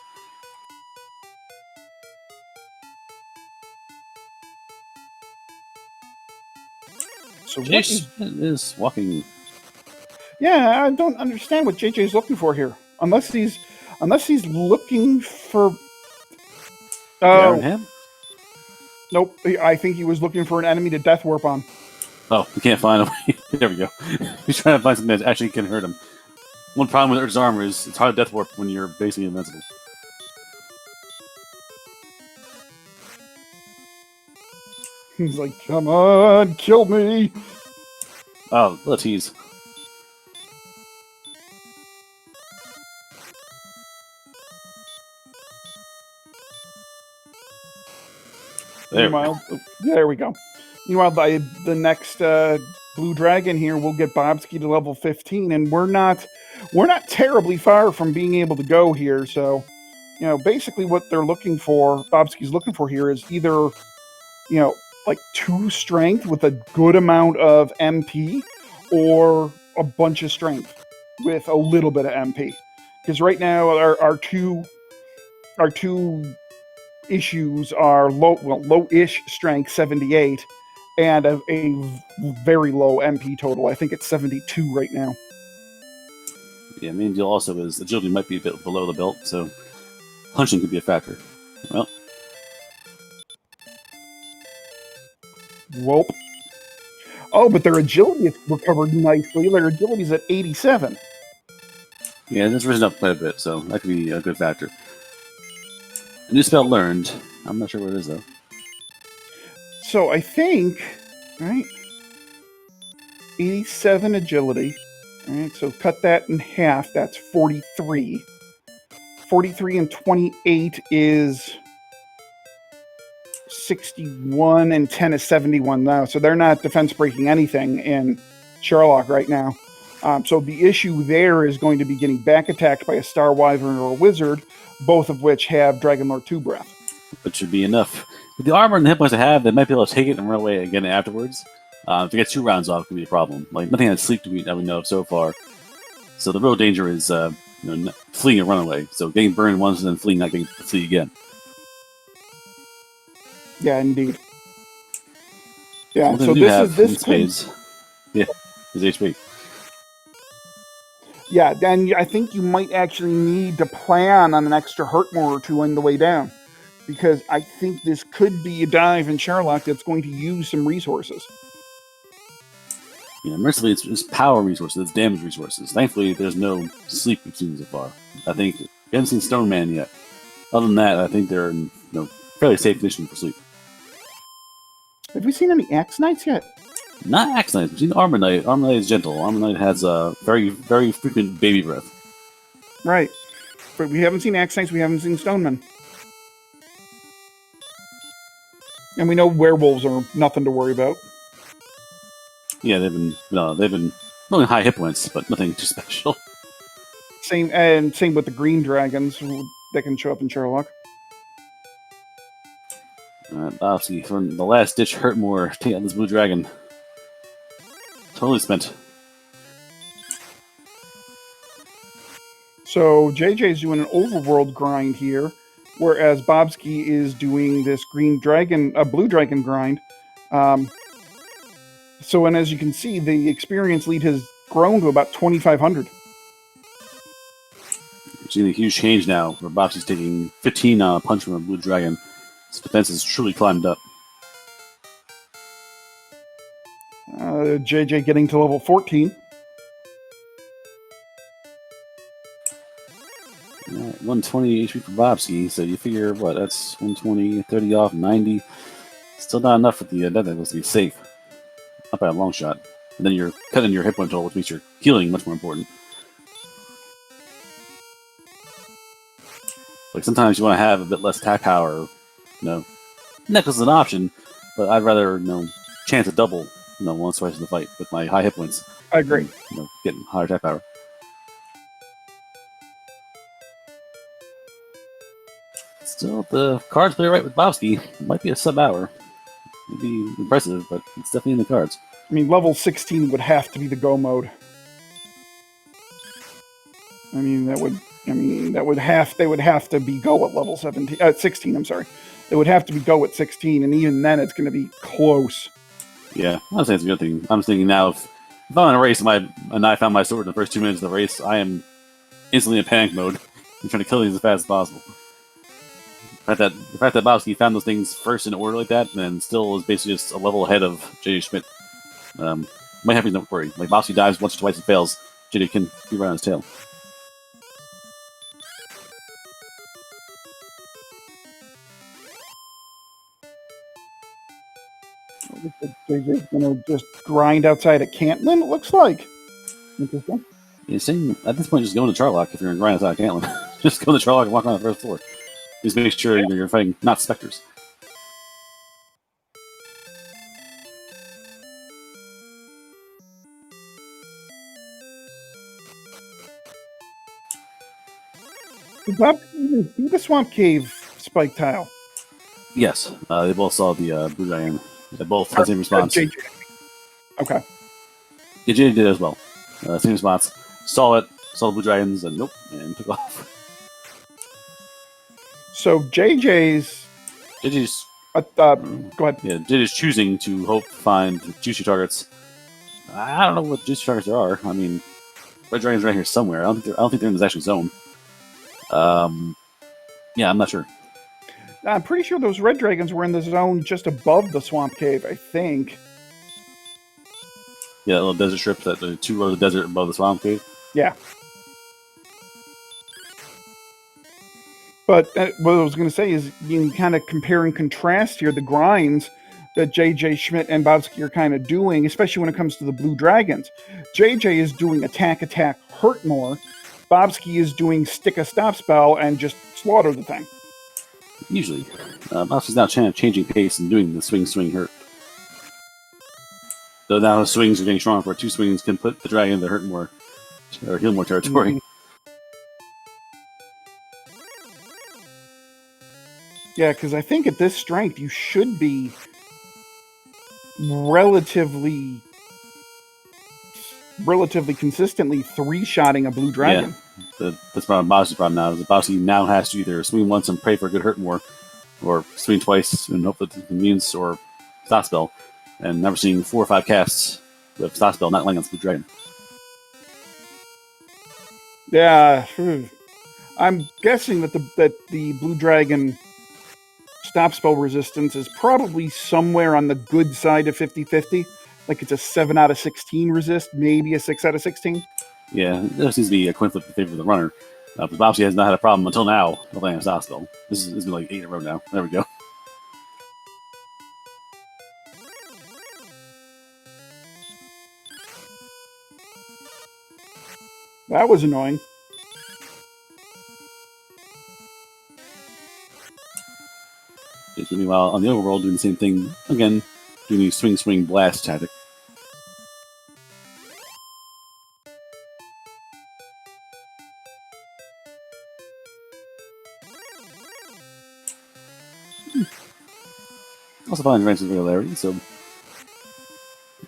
So what Jjschmidt is walking. Yeah, I don't understand what JJ's looking for here. Unless he's looking for... Iron Hand? Nope, I think he was looking for an enemy to death warp on. Oh, we can't find him. There we go. He's trying to find something that actually can hurt him. One problem with Urge's armor is it's hard to death warp when you're basically invincible. He's like, come on, kill me! Oh, what a tease. Meanwhile, there we go. Meanwhile, by the next blue dragon here, we'll get Bobski to level 15, and we're not terribly far from being able to go here. So, basically what they're looking for, Bobski's looking for here, is either, like 2 strength with a good amount of MP, or a bunch of strength with a little bit of MP. Because right now, our two issues are low-ish strength 78 and a very low MP total. I think it's 72 right now. Yeah, main deal also is agility might be a bit below the belt, so punching could be a factor. Well, Whoop. Oh, but their agility is recovered nicely. Their agility is at 87. yeah, it's risen up quite a bit, so that could be a good factor. A new spell learned. I'm not sure what it is, though. So I think, right, 87 agility. All right, so cut that in half. That's 43. 43 and 28 is 61, and 10 is 71 now. So they're not defense breaking anything in Sherlock right now. So the issue there is going to be getting back attacked by a Star Wyvern or a Wizard, both of which have Dragon Lord 2 breath. But should be enough. With the armor and the hit points I have, they might be able to take it and run away again afterwards. If they get 2 rounds off, it could be a problem. Like, nothing on sleep that we know of so far. So the real danger is fleeing and run away. So getting burned once and then fleeing, not getting to flee again. Yeah, indeed. Yeah, One thing so we do this have is this in could, spades. Yeah, is HP. yeah, then I think you might actually need to plan on an extra Hurtmore or two on the way down, because I think this could be a dive in Sherlock that's going to use some resources. Yeah, mercifully, it's power resources, it's damage resources. Thankfully, there's no sleep we've seen so far. I think we haven't seen Stone Man yet. Other than that, I think they're in fairly safe condition for sleep. Have we seen any Axe Knights yet? Not Axe Knight. We've seen Armor Knight. Armor Knight is gentle. Armor Knight has a very, very frequent baby breath. Right. But we haven't seen Axe Knights, we haven't seen Stonemen. And we know werewolves are nothing to worry about. Yeah, they've been only high hit points, but nothing too special. Same with the green dragons that can show up in Sherlock. Bobski, from the last ditch Hurtmore, take out this blue dragon. Totally spent. So JJ's doing an overworld grind here, whereas Bobski is doing this blue dragon grind. And as you can see, the experience lead has grown to about 2,500. We're seeing a huge change now, where Bobski's taking 15 on a punch from a blue dragon. His defense has truly climbed up. JJ getting to level 14. Alright, 120 HP for Bobski, so you figure, what, that's 120, 30 off, 90. Still not enough for the death levels to be safe. Not by a long shot. And then you're cutting your hit point total, which makes your healing much more important. Like, sometimes you want to have a bit less attack power. Necklace is an option, but I'd rather, chance a double, once, twice in the fight with my high hit points. I agree. Getting higher attack power. Still, the cards play right with Bobski. Might be a sub-hour. It'd be impressive, but it's definitely in the cards. I mean, level 16 would have to be the go mode. They would have to be go at level 16, I'm sorry. It would have to be go at 16, and even then it's going to be close. Yeah, I'm saying it's a good thing. I'm thinking now, if I'm in a race and I found my sword in the first 2 minutes of the race, I am instantly in panic mode. I'm trying to kill these as fast as possible. The fact that Bobski found those things first in order like that, and still is basically just a level ahead of Jschmidt. Might have to worry. Like, Bobski dives once or twice and fails, JD can be right on his tail. JJ's going to just grind outside at Cantlin, it looks like. Interesting. Yeah, same, at this point, just go into Charlock if you're in grind outside Cantlin. Just go to Charlock and walk on the first floor. Just make sure you're fighting not specters. Did Bob even see the Swamp Cave spike tile? Yes, they both saw the blue dragon. They both had the same response. JJ. Okay. Yeah, JJ did as well. Same response. Saw the blue dragons, and nope, and took off. So JJ's go ahead. Yeah, JJ's choosing to hope to find juicy targets. I don't know what juicy targets there are. I mean, red dragons are right here somewhere. I don't think they're in this actual zone. Yeah, I'm not sure. I'm pretty sure those red dragons were in the zone just above the Swamp Cave, I think. Yeah, that little desert strip, the 2 rows of desert above the Swamp Cave. Yeah. But what I was going to say is you can kind of compare and contrast here the grinds that JJ Schmidt and Bobski are kind of doing, especially when it comes to the blue dragons. JJ is doing attack, hurt more. Bobski is doing stick a stop spell and just slaughter the thing. Usually. Bobski's now changing pace and doing the swing, hurt. Though now his swings are getting stronger, where 2 swings can put the dragon to hurt more, or heal more territory. Mm-hmm. Yeah, because I think at this strength, you should be relatively consistently 3-shotting a blue dragon. Yeah, that's probably Bobski's problem now. Is that Bobski now has to either swing once and pray for a good hurt more, or swing twice and hope that it means or stock spell, and never seeing 4 or 5 casts with stock spell not landing on Blue Dragon. Yeah, I'm guessing that the Blue Dragon stop spell resistance is probably somewhere on the good side of 50-50. Like it's a 7 out of 16 resist, maybe a 6 out of 16. Yeah, there seems to be a coin flip in favor of the runner. But Bobski has not had a problem until now with landing a stock spell. This has been like 8 in a row now. There we go. That was annoying. Meanwhile, on the overworld, doing the same thing again, doing the swing blast tactic. Also finding ranks of regularity, so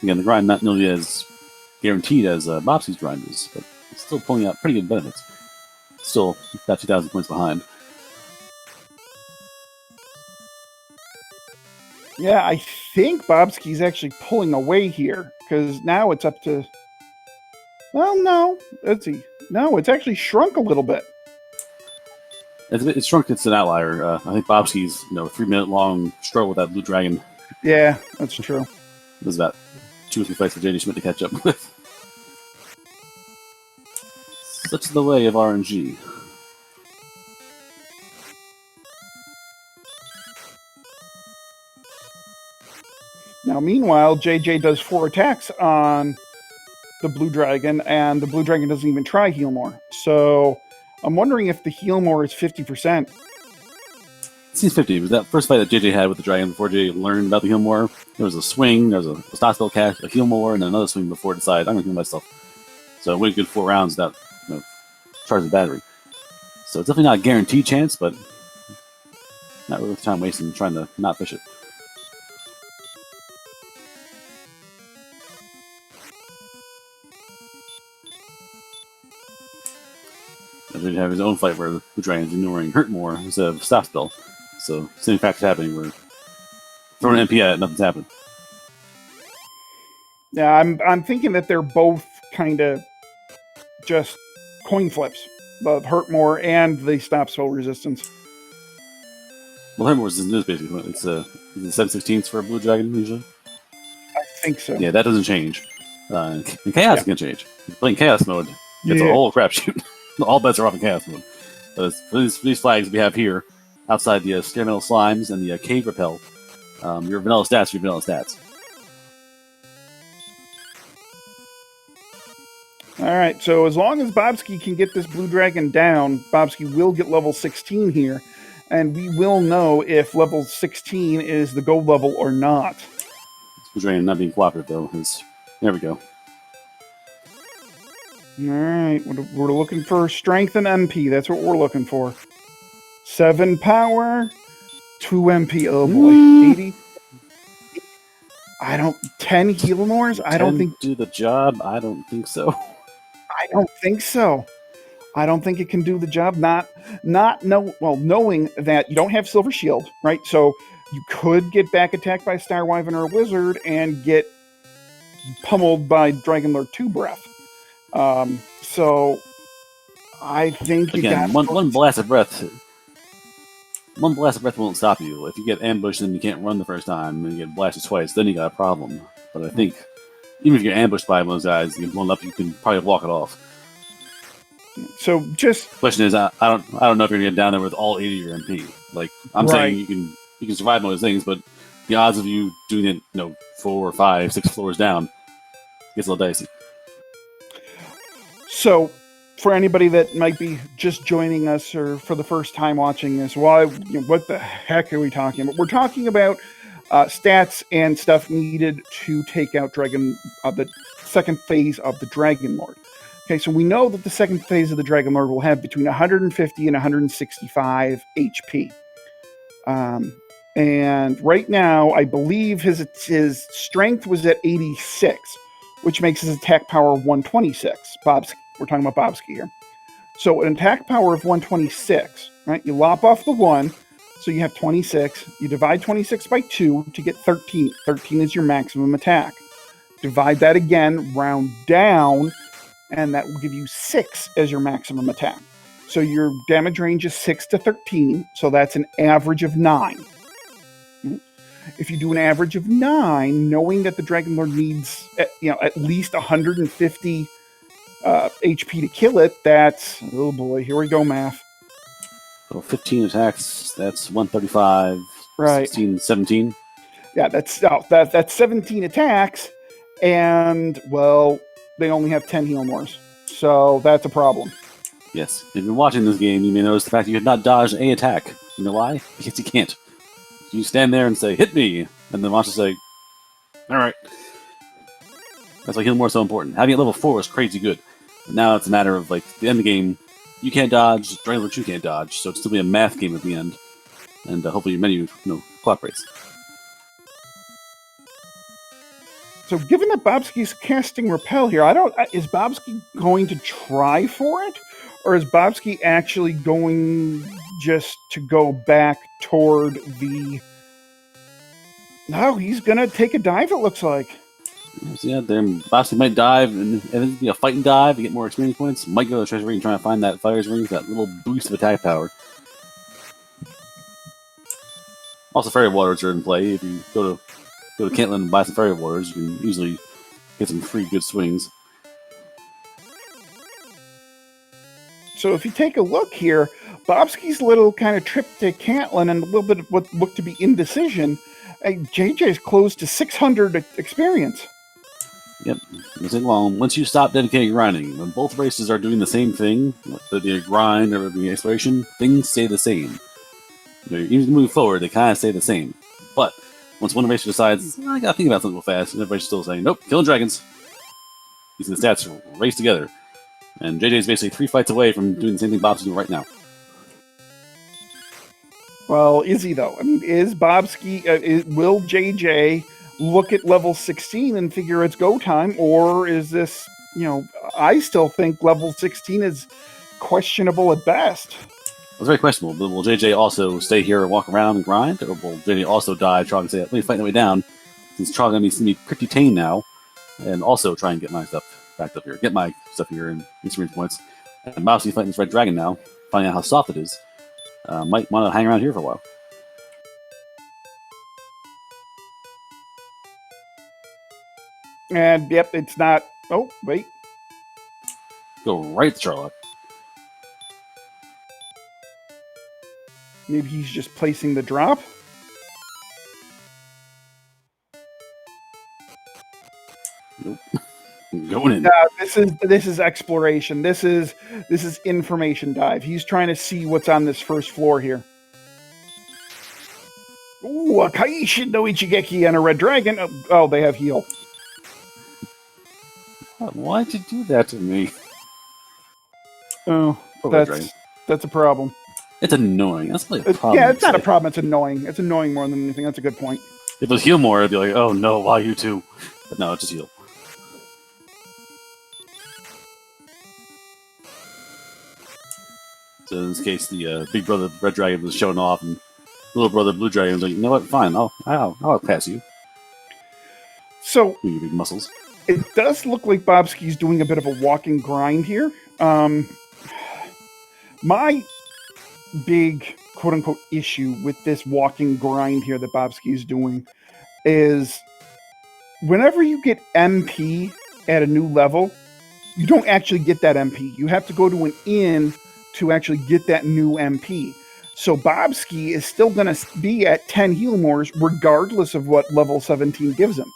again, the grind not nearly as guaranteed as Bobski's grind is, but it's still pulling out pretty good benefits. Still about 2,000 points behind. Yeah, I think Bobski's actually pulling away here, because now it's up to... Well, no. Let's see. No, it's actually shrunk a little bit. It's shrunk. It's an outlier. I think Bobski's 3-minute long struggle with that Blue Dragon. Yeah, that's true. It was about 2 or 3 fights for Jjschmidt to catch up with. Such is the way of RNG. Now, meanwhile, JJ does 4 attacks on the Blue Dragon, and the Blue Dragon doesn't even try heal more. So I'm wondering if the heal more is 50%. It seems 50. It was that first fight that JJ had with the Dragon before JJ learned about the heal more. There was a swing, there was a stock spell cast, a heal more, and then another swing before it decided, I'm going to heal myself. So it went a good 4 rounds without charging the battery. So it's definitely not a guaranteed chance, but not really time wasting trying to not fish it. And then you have his own fight where the Dragon's ignoring hurt more instead of stop spell. So same factors happening where throwing an MP at it, nothing's happening. Yeah, I'm thinking that they're both kind of just coin flips. The hurt more and the stop spell resistance. Well, hurt more resistance is basically it's the 7/16 for a Blue Dragon usually. I think so. Yeah, that doesn't change. And Chaos can change. Playing Chaos mode, it's a whole crapshoot. All bets are off in Chaos mode. But for these flags we have here, outside the Stairmetal Slimes and the Cave Repel, your vanilla stats are your vanilla stats. All right, so as long as Bobski can get this Blue Dragon down, Bobski will get level 16 here, and we will know if level 16 is the gold level or not. Blue Dragon not being cooperative, though. There we go. All right, we're looking for strength and MP. That's what we're looking for. 7 power, 2 MP. Oh boy, 80. 10 heal mores? I don't think do the job. I don't think so. I don't think so. I don't think it can do the job. Knowing that you don't have Silver Shield, right? So you could get back attacked by Star Wyvern or a Wizard and get pummeled by Dragon Lord 2 Breath. So I think you got one blast of breath. One blast of breath won't stop you. If you get ambushed and you can't run the first time and you get blasted twice, then you got a problem. But I think even if you're ambushed by one of those guys, you get blown up, you can probably walk it off. So just question is, I don't know if you're gonna get down there with all 80 of your MP. Like I'm saying, you can survive most things, but the odds of you doing it, 4 or 5, 6 floors down gets a little dicey. So, for anybody that might be just joining us or for the first time watching this, what the heck are we talking about? We're talking about stats and stuff needed to take out the second phase of the Dragon Lord. Okay, so we know that the second phase of the Dragon Lord will have between 150 and 165 HP. And right now, I believe his strength was at 86, which makes his attack power 126. Bobski. We're talking about Bobski here. So an attack power of 126, right? You lop off the 1, So you have 26. You divide 26 by 2 to get 13. 13 is your maximum attack. Divide that again, round down, and that will give you 6 as your maximum attack. So your damage range is 6 to 13, so that's an average of 9. If you do an average of 9, knowing that the Dragon Lord needs at least 150 HP to kill it, that's, oh boy, here we go, math. So 15 attacks, that's 135, Right. 16, 17. Yeah, that's 17 attacks, and, well, they only have 10 heal mores. So that's a problem. Yes. If you're watching this game, you may notice the fact that you have not dodged a attack. You know why? Because you can't. You stand there and say, hit me! And the monster say, alright. That's why heal more is so important. Having it level 4 is crazy good. But now it's a matter of, like, the end of the game, you can't dodge, Dragon Lord 2 can't dodge, so it's still be a math game at the end. And hopefully your menu, cooperates. So given that Bobski's casting Repel here, is Bobski going to try for it? Or is Bobski actually going just to go back toward the... No, he's going to take a dive, it looks like. So yeah, then Bobski might dive, and if it'd be a fighting dive to get more experience points, might go to the treasure ring and try to find that fire's ring, that little boost of attack power. Also, fairy waters are in play. If you go to Caitlin and buy some fairy waters, you can easily get some free good swings. So if you take a look here, Bobski's little kind of trip to Caitlin and a little bit of what looked to be indecision, JJ's close to 600 experience. Yep, it's long. Once you stop dedicating grinding, when both races are doing the same thing, whether it be a grind or the exploration, things stay the same. Even moving forward, they kind of stay the same. But once one racer decides, I gotta think about something real fast, and everybody's still saying, nope, killing dragons. These the stats race together. And JJ's basically 3 fights away from doing the same thing Bob's doing right now. Well, is he though? I mean, is Bobski, will JJ look at level 16 and figure it's go time, or is this, I still think level 16 is questionable at best. It's very questionable, but will JJ also stay here and walk around and grind, or will JJ also die, try and say, let me fight my way down, since Trog going to be pretty tame now, and also try and get my stuff back up here, get my stuff here and experience points. And Bobski fighting this red dragon now, finding out how soft it is, might want to hang around here for a while. And yep, it's not. Oh, wait. Go right to Charlotte. Maybe he's just placing the drop. Nope. Going in. This is exploration. This is information dive. He's trying to see what's on this first floor here. Ooh, a Kaishin no Ichigeki and a red dragon. Oh, they have heal. Why'd you do that to me? Oh, that's a problem. It's annoying. That's like a problem. Yeah, it's not a problem. It's annoying. It's annoying more than anything. That's a good point. If it was heal more, I'd be like, oh no, why you too? But no, it's just heal. So in this case, the big brother Red Dragon was showing off, and little brother Blue Dragon was like, you know what? Fine, I'll pass you. So you big muscles. It does look like Bobski's doing a bit of a walking grind here. My big quote-unquote issue with this walking grind here that Bobski's doing is whenever you get MP at a new level, you don't actually get that MP. You have to go to an inn to actually get that new MP. So Bobski is still going to be at 10 heal mores regardless of what level 17 gives him.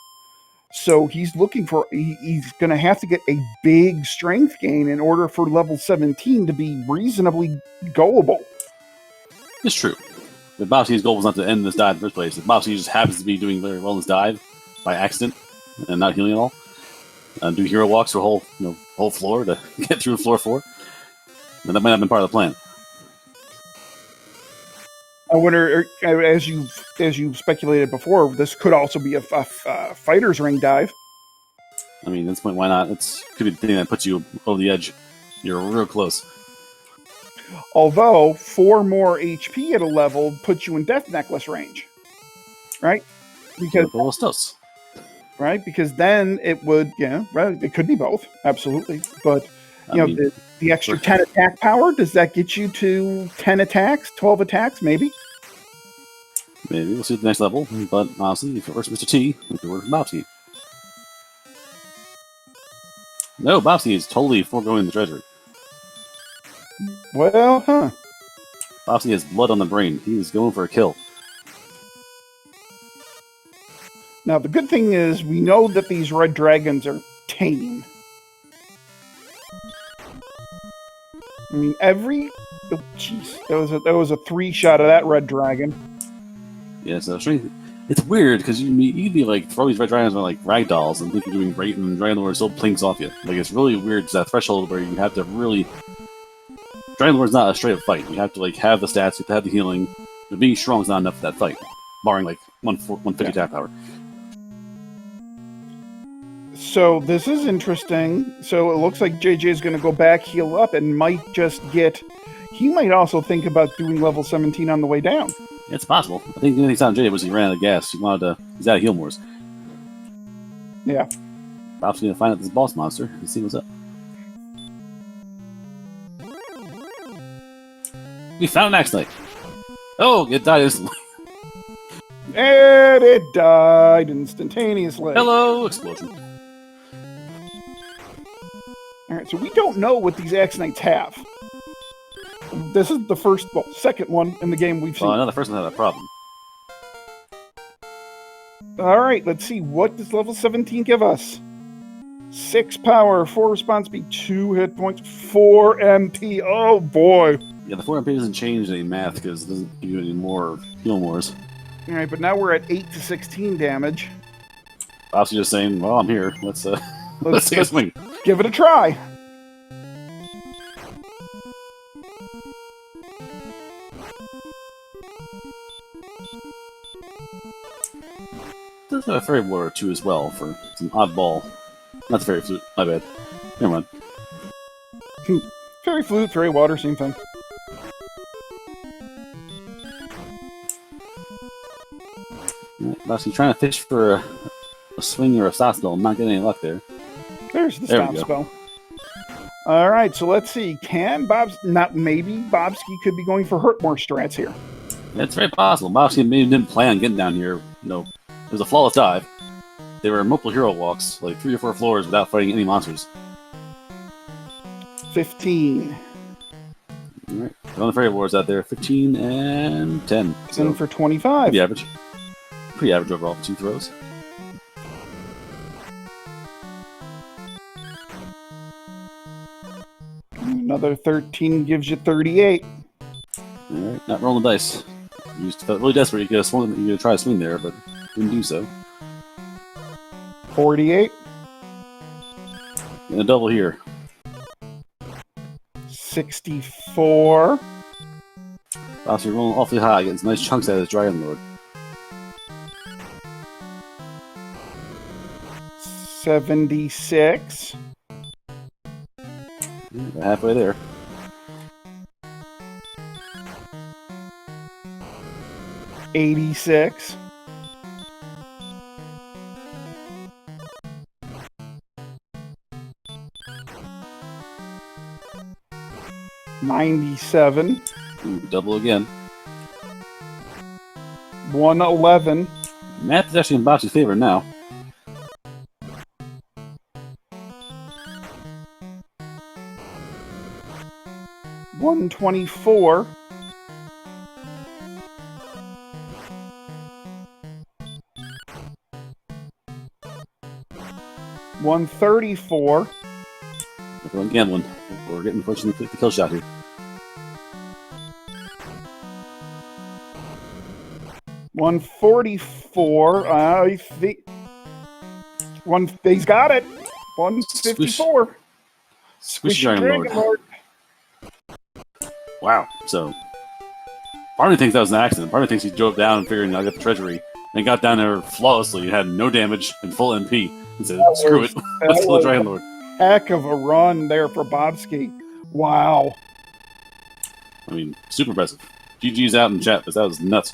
So he's looking for, he's going to have to get a big strength gain in order for level 17 to be reasonably goable. It's true. But Bobski's goal was not to end this dive in the first place. If Bobski just happens to be doing very well in this dive by accident and not healing at all, do hero walks for a whole floor to get through floor 4, then that might have been part of the plan. I wonder, as you speculated before, this could also be a fighter's ring dive. I mean, at this point, why not? It could be the thing that puts you over the edge. You're real close. Although 4 more HP at a level puts you in Death Necklace range, right? Because because then it would, right, it could be both, absolutely. But the extra 10 attack power, does that get you to 10 attacks, 12 attacks, maybe? Maybe we'll see at the next level. But honestly, if it works for Mr. T, it could work for Bobski. No, Bobski is totally foregoing the treasure. Well, Bobski has blood on the brain. He is going for a kill. Now, the good thing is we know that these red dragons are tame. I mean, oh, jeez, that was a 3-shot of that red dragon. Yeah, so it's weird because you'd be like throw these red dragons on like ragdolls and think you're doing great, and Dragon Lord still plinks off you. Like it's really weird. It's that threshold where you have to really. Dragon Lord's not a straight up fight. You have to like have the stats, you have to have the healing. But being strong is not enough for that fight, barring like 150 attack power. So this is interesting. So it looks like JJ is going to go back, heal up, and might just get. He might also think about doing level 17 on the way down. Yeah, it's possible. I think the only thing on JJ was he ran out of gas. He's out of heal mores. Yeah. Bob's going to find out this boss monster and see what's up. We found an Axe Knight. Oh, it died instantly. And it died instantaneously. Hello, explosion. Alright, so we don't know what these Axe Knights have. This is the second one in the game we've seen. Well, I know the first one had a problem. Alright, let's see. What does level 17 give us? 6 power, 4 response speed, 2 hit points, 4 MP. Oh boy. Yeah, the 4 MP doesn't change any math because it doesn't give you any more heal mores. Alright, but now we're at 8 to 16 damage. Bob's just saying, well, I'm here. Let's take a swing. Give it a try. Does have a fairy water too as well for some oddball. Not the fairy flute, my bad. Never mind. Fairy flute, fairy water, same thing. Bob's trying to fish for a swing or a stop spell. I'm not getting any luck there. There's the stop spell. Alright, so let's see. Maybe Bobski could be going for hurt more strats here. Yeah, it's very possible. Bobski maybe didn't plan on getting down here. It was a flawless dive. They were multiple hero walks, like 3 or 4 floors without fighting any monsters. 15. Alright, on the fairy wars out there, 15 and 10. So for 25. Pretty average. Pretty average overall for 2 throws. Another 13 gives you 38. Alright, not rolling the dice. You just felt really desperate. You could have try to swing there, but didn't do so. 48. And a double here. 64. Wow, so you're rolling awfully high, getting some nice chunks out of this Dragon Lord. 76. We're halfway there. 86. 97. Ooh, double again. 111. Math is actually in Bobski's favor now. $124. $134. We're going gambling. We're getting fortunately the kill shot here. $144. I think he's got it. 154. Squish Dragon Lord. Wow. So, part of me thinks that was an accident. Part of me thinks he drove down and figured, I'll get the treasury. And got down there flawlessly and had no damage and full MP. And said, screw it. Let's kill the Dragon Lord. Heck of a run there for Bobski. Wow. I mean, super impressive. GG's out in chat, because that was nuts.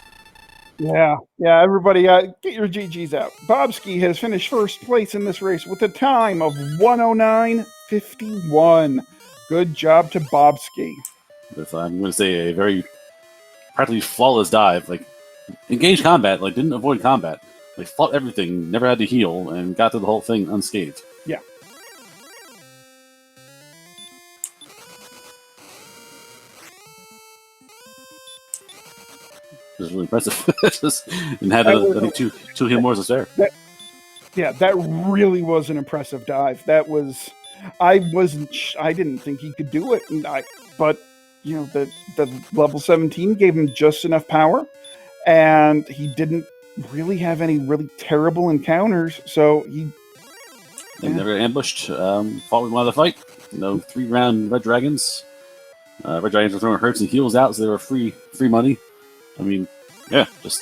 Yeah, everybody, get your GGs out. Bobski has finished first place in this race with a time of 109.51. Good job to Bobski. With, I'm going to say, a very practically flawless dive. Like, engaged combat, like, didn't avoid combat. Like, fought everything, never had to heal, and got through the whole thing unscathed. Yeah. It was really impressive. And had, I think, two heal mores to spare. That really was an impressive dive. That was, I didn't think he could do it, but you know, the level 17 gave him just enough power, and he didn't really have any really terrible encounters, so he never ambushed. Fought with one of the fight. No 3-round red dragons. Red dragons were throwing hurts and heals out, so they were free money. I mean, yeah, just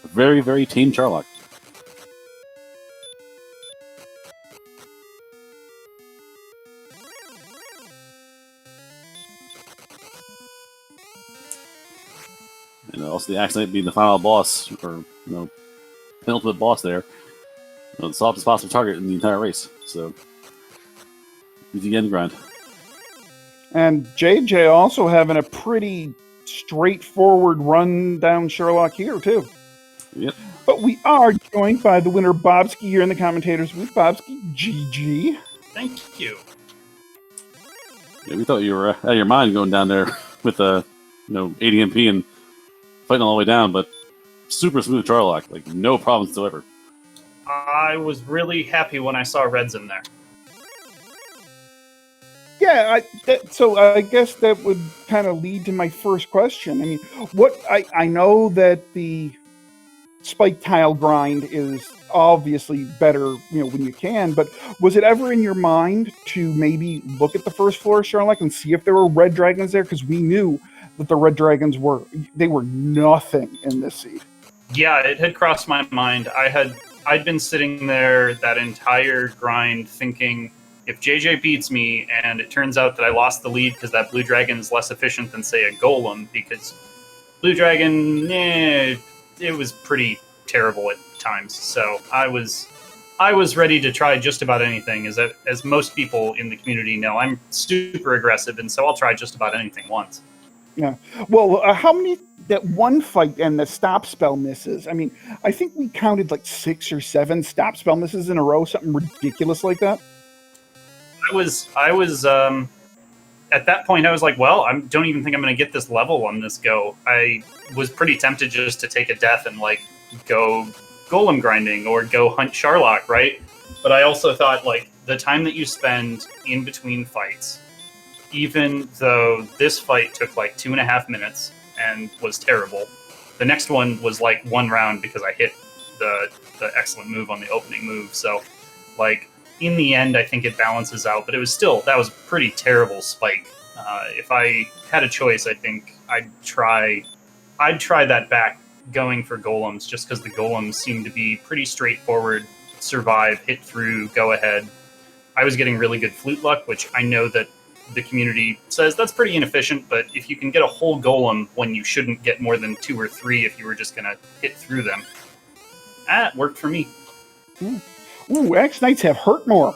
a very, very tame Charlock. And also the accident being the final boss, or penultimate boss there. The softest possible target in the entire race. So, easy end grind. And JJ also having a pretty straightforward run down Sherlock here, too. Yep. But we are joined by the winner, Bobski, here in the commentators booth. Bobski, GG. Thank you. Yeah, we thought you were out of your mind going down there with 80 MP and fighting all the way down, but super smooth Charlock. Like, no problems whatsoever. I was really happy when I saw Reds in there. Yeah, so I guess that would kind of lead to my first question. I mean, I know that the spike tile grind is obviously better, when you can, but was it ever in your mind to maybe look at the first floor of Sherlock and see if there were red dragons there? Because we knew that the red dragons were nothing in this seed. Yeah, it had crossed my mind. I'd been sitting there that entire grind thinking, if JJ beats me and it turns out that I lost the lead because that blue dragon is less efficient than, say, a golem, because blue dragon, it was pretty terrible at times. So I was ready to try just about anything. As most people in the community know, I'm super aggressive, and so I'll try just about anything once. Yeah. Well, how many that one fight and the stop spell misses? I mean, I think we counted like 6 or 7 stop spell misses in a row, something ridiculous like that. I was at that point, I was like, well, I don't even think I'm going to get this level on this go. I was pretty tempted just to take a death and like go golem grinding or go hunt Sherlock, right? But I also thought, like, the time that you spend in between fights, even though this fight took like 2.5 minutes and was terrible, the next one was like 1 round because I hit the excellent move on the opening move. So, like, in the end, I think it balances out, but that was a pretty terrible spike. If I had a choice, I think I'd try that back going for golems, just because the golems seem to be pretty straightforward, survive, hit through, go ahead. I was getting really good flute luck, which I know that the community says that's pretty inefficient, but if you can get a whole golem when you shouldn't get more than 2 or 3 if you were just going to hit through them, it worked for me. Ooh, X-Knights have hurt more.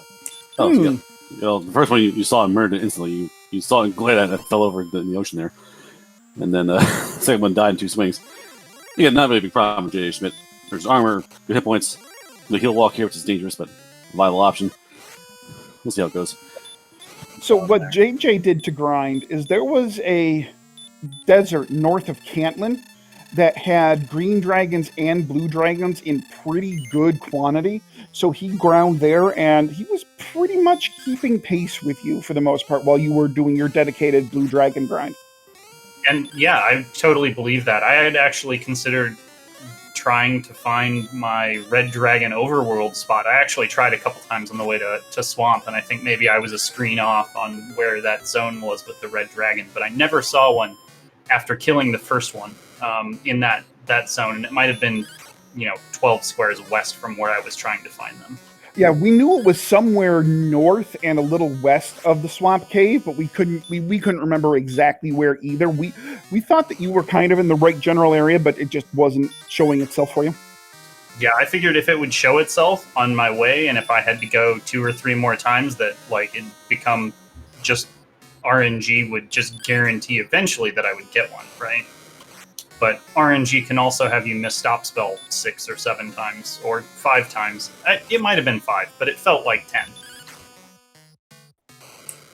Oh, yeah. The first one you saw him murdered instantly. You saw it glide and it fell over in the ocean there. And then the second one died in 2 swings. Yeah, not really a big problem with Jschmidt. There's armor, good hit points, the heal walk here, which is dangerous, but a viable option. We'll see how it goes. So what JJ did to grind is there was a desert north of Cantlin that had green dragons and blue dragons in pretty good quantity. So he ground there, and he was pretty much keeping pace with you for the most part while you were doing your dedicated blue dragon grind. And yeah, I totally believe that. I had actually considered trying to find my red dragon overworld spot. I actually tried a couple times on the way to Swamp, and I think maybe I was a screen off on where that zone was with the red dragon, but I never saw one after killing the first one in that zone, and it might have been 12 squares west from where I was trying to find them. Yeah, we knew it was somewhere north and a little west of the swamp cave, but we couldn't remember exactly where either. We thought that you were kind of in the right general area, but it just wasn't showing itself for you. Yeah, I figured if it would show itself on my way, and if I had to go 2 or 3 more times, that like it'd become just RNG would just guarantee eventually that I would get one, right? But RNG can also have you miss stop spell 6 or 7 times, or 5 times. It might have been 5, but it felt like 10.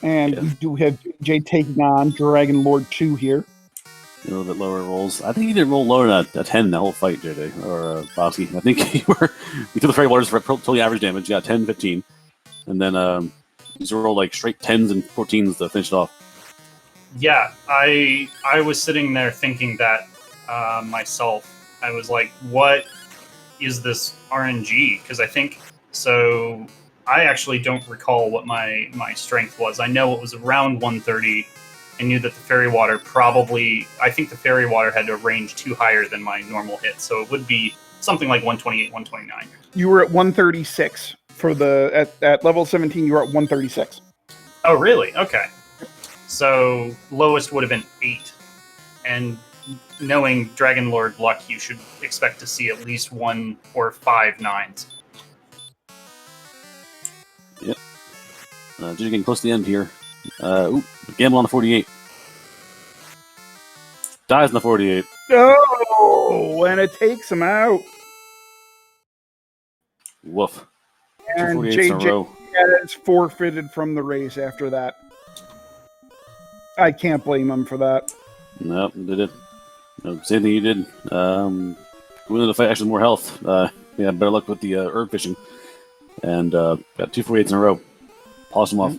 And we do have Jay taking on Dragon Lord 2 here. A little bit lower rolls. I think you didn't roll lower than a 10 in the whole fight, JJ, or Bobski. I think you took the fairy waters for totally average damage. You got 10, 15. And then you just rolled like straight 10s and 14s to finish it off. Yeah, I was sitting there thinking that myself. I was like, what is this RNG? Because I think, so I actually don't recall what my strength was. I know it was around 130. I knew that the fairy water probably, I think the fairy water had a range too higher than my normal hit. So it would be something like 128, 129. You were at 136 for at level 17. You were at 136. Oh, really? Okay. So lowest would have been 8. And knowing Dragon Lord luck, you should expect to see at least 1 or 5 9s. Yep. Just getting close to the end here. Gamble on the 48. Dies on the 48. Oh, and it takes him out. Woof. And 248s in a row. JJ is forfeited from the race after that. I can't blame him for that. Nope, did it. Same thing you did. Going into the fight, actually more health. Yeah, better luck with the herb fishing. And got 2 48s in a row. Polish them off.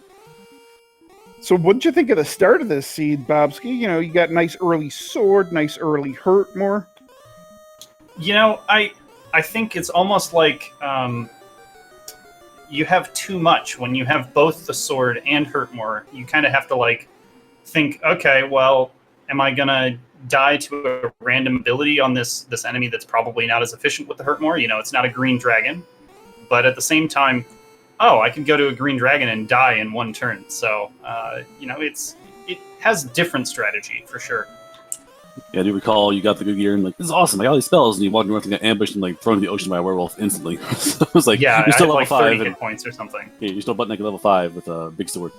So what did you think of the start of this seed, Bobski? You know, you got nice early sword, nice early hurt more. You know, I think it's almost like you have too much. When you have both the sword and hurt more, you kind of have to like think, okay, well, am I gonna die to a random ability on this enemy that's probably not as efficient with the hurt more? You know, it's not a green dragon, but at the same time, I can go to a green dragon and die in 1 turn. So, you know, it has different strategy for sure. Yeah, I do recall you got the good gear and like, this is awesome. I got all these spells, and you walk north and get ambushed and like thrown into the ocean by a werewolf instantly. So it was like, yeah, you're still I level had like 5 30 and, hit points or something. Yeah, you're still butt naked level 5 with a big sword.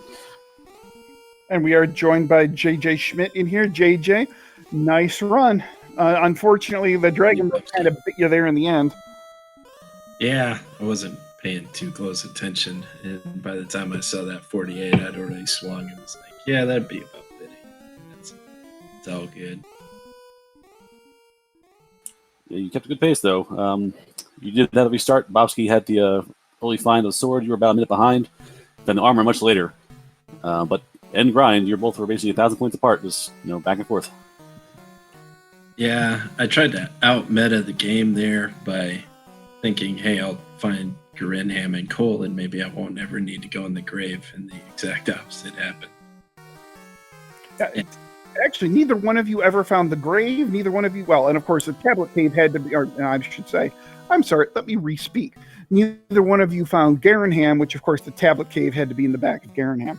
And we are joined by JJ Schmidt in here. JJ, nice run. Unfortunately, the dragon kind of bit you there in the end. Yeah, I wasn't paying too close attention, and by the time I saw that 48, I'd already swung and was like, yeah, that'd be about fitting. It's all good. Yeah, you kept a good pace though. You did that every start. Bobski had the early find of the sword. You were about a minute behind. Then the armor much later. But end grind, you both were basically 1,000 points apart, just back and forth. Yeah, I tried to out meta the game there by thinking, hey, I'll find Garinham and Cole, and maybe I won't ever need to go in the grave, and the exact opposite happened. Actually, neither one of you ever found the grave. Neither one of you, well, and of course, the tablet cave had to be, or I should say, I'm sorry, let me re-speak. Neither one of you found Garinham, which of course the tablet cave had to be in the back of Garinham.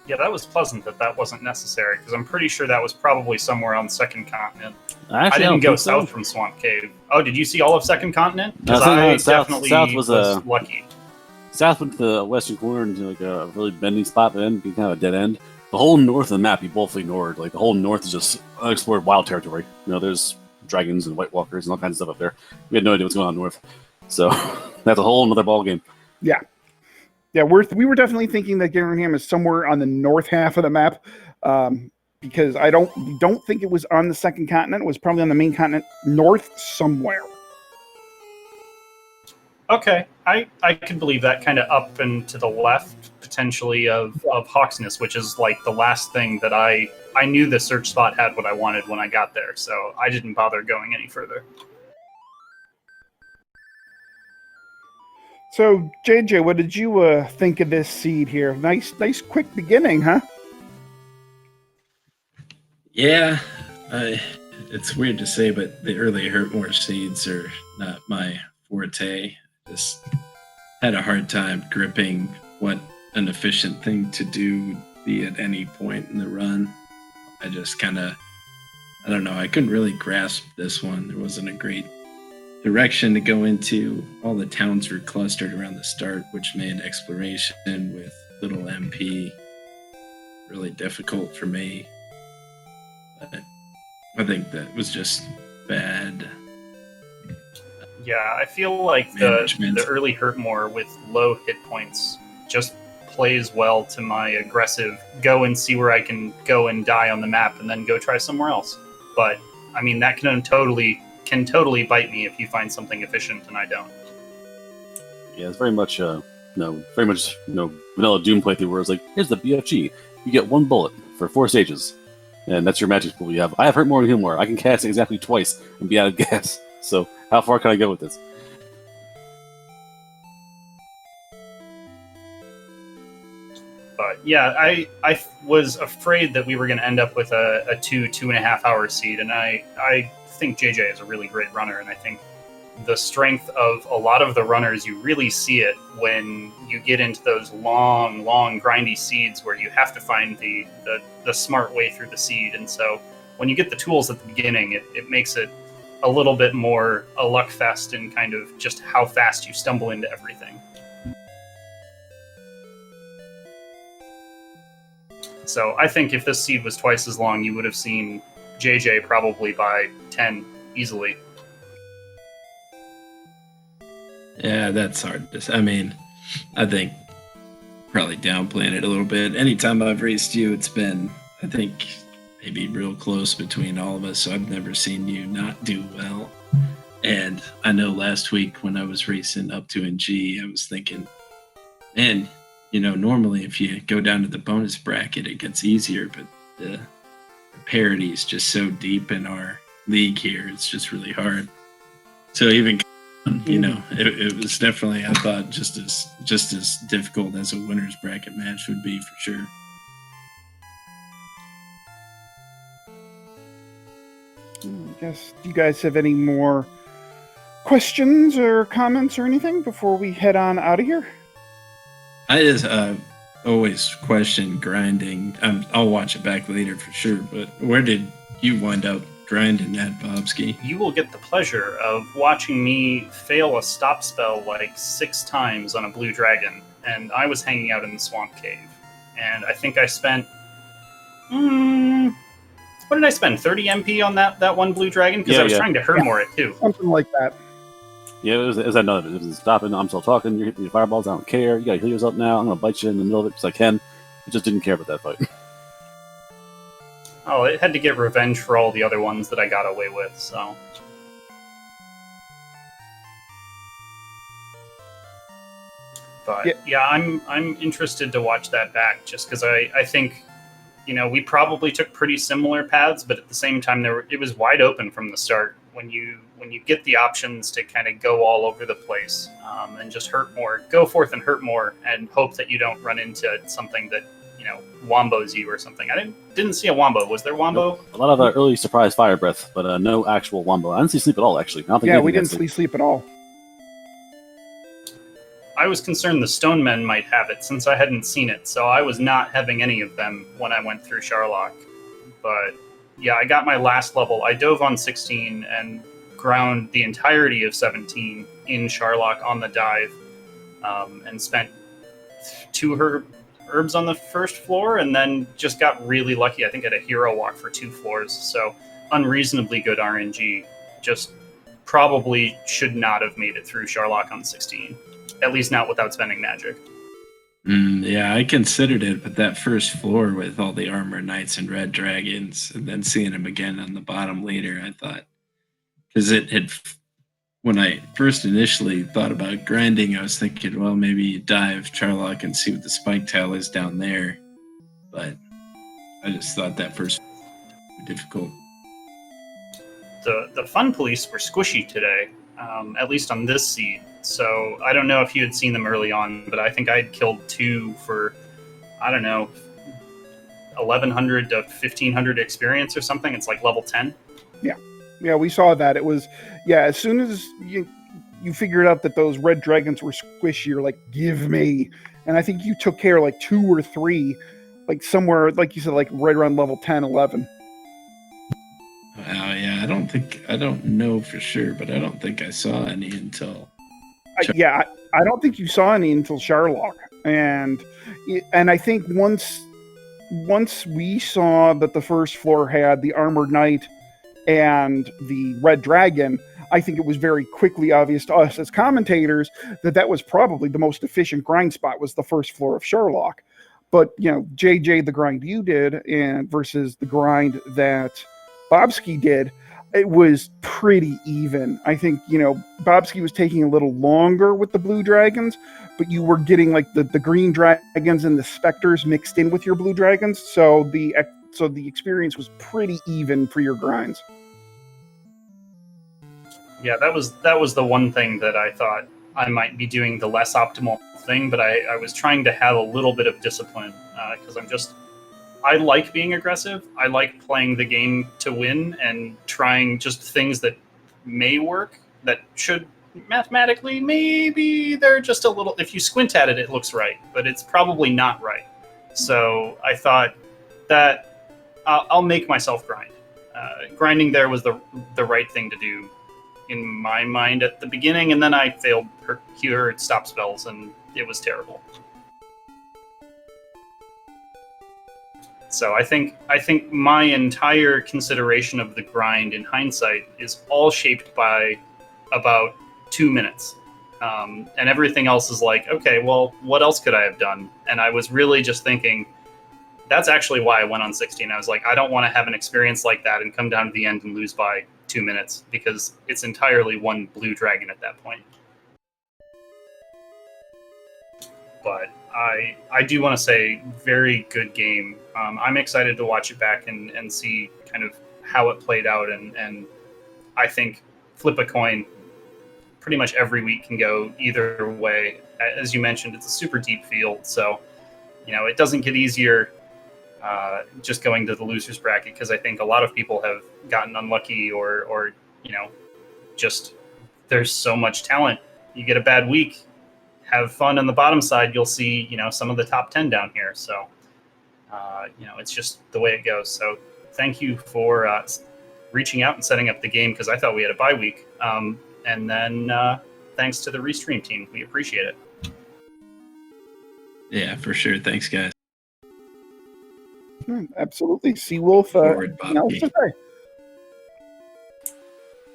Yeah, that was pleasant that wasn't necessary, because I'm pretty sure that was probably somewhere on the second continent. Actually, I didn't go south from Swamp Cave. Oh, did you see all of second continent? Because I definitely was lucky. South went to the western corner into like a really bendy spot, but then be kind of a dead end. The whole north of the map you both ignored. Like the whole north is just unexplored wild territory. There's dragons and White Walkers and all kinds of stuff up there. We had no idea what's going on north. So that's a whole another ball game. Yeah. Yeah, we were definitely thinking that Garinham is somewhere on the north half of the map, because I don't think it was on the second continent. It was probably on the main continent, north somewhere. Okay, I can believe that, kind of up and to the left, potentially, of Hawksness, which is like the last thing that I knew the search spot had what I wanted when I got there, so I didn't bother going any further. So, JJ, what did you think of this seed here? Nice quick beginning, huh? Yeah, it's weird to say, but the early Hurtmore seeds are not my forte. Just had a hard time gripping what an efficient thing to do would be at any point in the run. I just kind of, I don't know, I couldn't really grasp this one. There wasn't a great direction to go into. All the towns were clustered around the start, which made exploration with little MP really difficult for me. But I think that was just bad. Yeah, I feel like the early Hurtmore with low hit points just plays well to my aggressive go and see where I can go and die on the map and then go try somewhere else. But I mean, that can totally bite me if you find something efficient and I don't. Yeah, it's very much vanilla Doom playthrough where it's like, here's the BFG. You get 1 bullet for 4 stages, and that's your magic pool. You have I have hurt more and heal more. I can cast it exactly twice and be out of gas. So how far can I go with this? But yeah, I was afraid that we were going to end up with a 2.5 hour seed, and I think JJ is a really great runner, and I think the strength of a lot of the runners, you really see it when you get into those long grindy seeds where you have to find the smart way through the seed. And so when you get the tools at the beginning, it makes it a little bit more a luck fest in kind of just how fast you stumble into everything. So I think if this seed was twice as long, you would have seen JJ probably by 10 easily. Yeah, that's hard to say. I mean, I think probably downplaying it a little bit. Anytime I've raced you, it's been, I think, maybe real close between all of us, so I've never seen you not do well. And I know last week when I was racing up to NG, I was thinking, man, you know, normally if you go down to the bonus bracket, it gets easier, but the parity is just so deep in our league here, it's just really hard. So even, you know, it was definitely, I thought, just as difficult as a winner's bracket match would be for sure. I guess, do you guys have any more questions or comments or anything before we head on out of here? I just always question grinding. I'll watch it back later for sure, but where did you wind up grinding at, Bobski? You will get the pleasure of watching me fail a stop spell like 6 times on a blue dragon, and I was hanging out in the swamp cave. And I think I spent... what did I spend? 30 MP on that one blue dragon? Because I was trying to Hurtmore it too. Something like that. Yeah, it was another. It was stopping. I'm still talking. You're hitting your fireballs. I don't care. You gotta heal yourself now. I'm gonna bite you in the middle of it because I can. I just didn't care about that fight. Oh, it had to get revenge for all the other ones that I got away with, so... But yeah, I'm interested to watch that back, just because I think, you know, we probably took pretty similar paths, but at the same time, it was wide open from the start. When you get the options to kind of go all over the place and just hurt more, go forth and hurt more, and hope that you don't run into something that, you know, wombos you or something. I didn't see a wombo. Was there wombo? Nope. A lot of early surprise fire breath, but no actual wombo. I didn't see sleep at all, actually. I don't think we didn't see sleep at all. I was concerned the stone men might have it since I hadn't seen it, so I was not having any of them when I went through Sharlock. But yeah, I got my last level. I dove on 16 and ground the entirety of 17 in Sharlock on the dive, and spent 2 herbs on the first floor, and then just got really lucky. I think I had a hero walk for 2 floors, so unreasonably good RNG. Just probably should not have made it through Sharlock on 16. At least not without spending magic. Yeah, I considered it, but that first floor with all the armor knights and red dragons, and then seeing them again on the bottom later, I thought, because it had, when I first initially thought about grinding, I was thinking, well, maybe you dive Sharlock and see what the spike tile is down there, but I just thought that first was difficult. The fun police were squishy today, at least on this seed. So I don't know if you had seen them early on, but I think I had killed 2 for, I don't know, 1,100 to 1,500 experience or something. It's like level 10. Yeah, we saw that. It was, as soon as you figured out that those red dragons were squishy. You're like, give me. And I think you took care of like 2 or 3, like somewhere, like you said, like right around level 10, 11. Oh yeah, I don't know for sure, but I don't think I saw any until. Yeah, I don't think you saw any until Sherlock, and I think once we saw that the first floor had the armored knight and the red dragon, I think it was very quickly obvious to us as commentators that was probably the most efficient grind spot was the first floor of Sherlock. But JJ, the grind you did and versus the grind that Bobski did, it was pretty even. I think, Bobski was taking a little longer with the blue dragons, but you were getting like the green dragons and the specters mixed in with your blue dragons. So the experience was pretty even for your grinds. Yeah, that was the one thing that I thought I might be doing the less optimal thing, but I was trying to have a little bit of discipline because I like being aggressive. I like playing the game to win and trying just things that may work, that should mathematically, maybe they're just a little, if you squint at it, it looks right, but it's probably not right. So I thought that I'll make myself grind. Grinding there was the right thing to do in my mind at the beginning, and then I failed cure stop spells, and it was terrible. So I think my entire consideration of the grind in hindsight is all shaped by about 2 minutes. And everything else is like, okay, well, what else could I have done? And I was really just thinking, that's actually why I went on 16. I was like, I don't want to have an experience like that and come down to the end and lose by 2 minutes, because it's entirely one blue dragon at that point. But I do want to say, very good game. I'm excited to watch it back and see kind of how it played out. And I think flip a coin pretty much every week can go either way. As you mentioned, it's a super deep field. So, it doesn't get easier just going to the losers bracket, because I think a lot of people have gotten unlucky or just there's so much talent. You get a bad week, have fun on the bottom side, you'll see, some of the top 10 down here. So, it's just the way it goes. So thank you for reaching out and setting up the game, because I thought we had a bye week. And then thanks to the Restream team. We appreciate it. Yeah, for sure. Thanks, guys. Absolutely. Seawolf, else to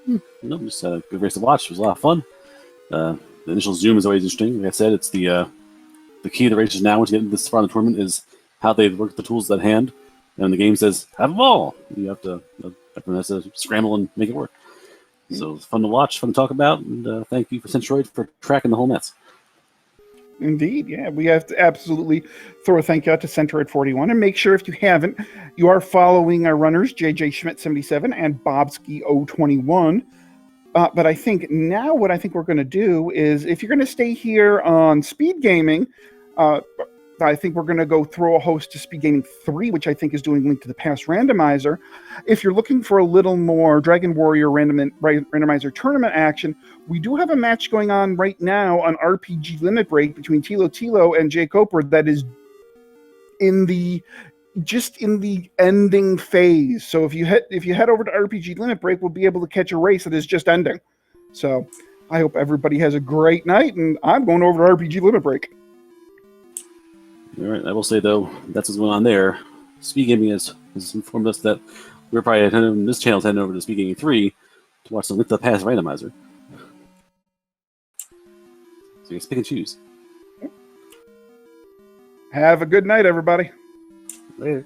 say? No, just a good race to watch. It was a lot of fun. The initial zoom is always interesting. Like I said, it's the key to the races now, once you get this far in the tournament, is how they work the tools at hand. And the game says, have them all. You have to, everyone has to scramble and make it work. So it's fun to watch, fun to talk about, and thank you for Centroid for tracking the whole mess. Indeed, yeah. We have to absolutely throw a thank you out to Centroid41, and make sure, if you haven't, you are following our runners, Jjschmidt77 and Bobski021. But I think now what I think we're going to do is, if you're going to stay here on SpeedGaming, I think we're going to go throw a host to SpeedGaming 3, which I think is doing Link to the Past Randomizer. If you're looking for a little more Dragon Warrior Randomizer tournament action, we do have a match going on right now on RPG Limit Break between Tilo and Jay Coper that is in the ending phase. So if you head over to RPG Limit Break, we'll be able to catch a race that is just ending. So I hope everybody has a great night, and I'm going over to RPG Limit Break. All right, I will say, though, that's what's going on there. SpeedGaming has informed us that we're probably heading, this channel's heading over to SpeedGaming 3 to watch the Link to the Past Randomizer. So you guys pick and choose. Have a good night, everybody. Later.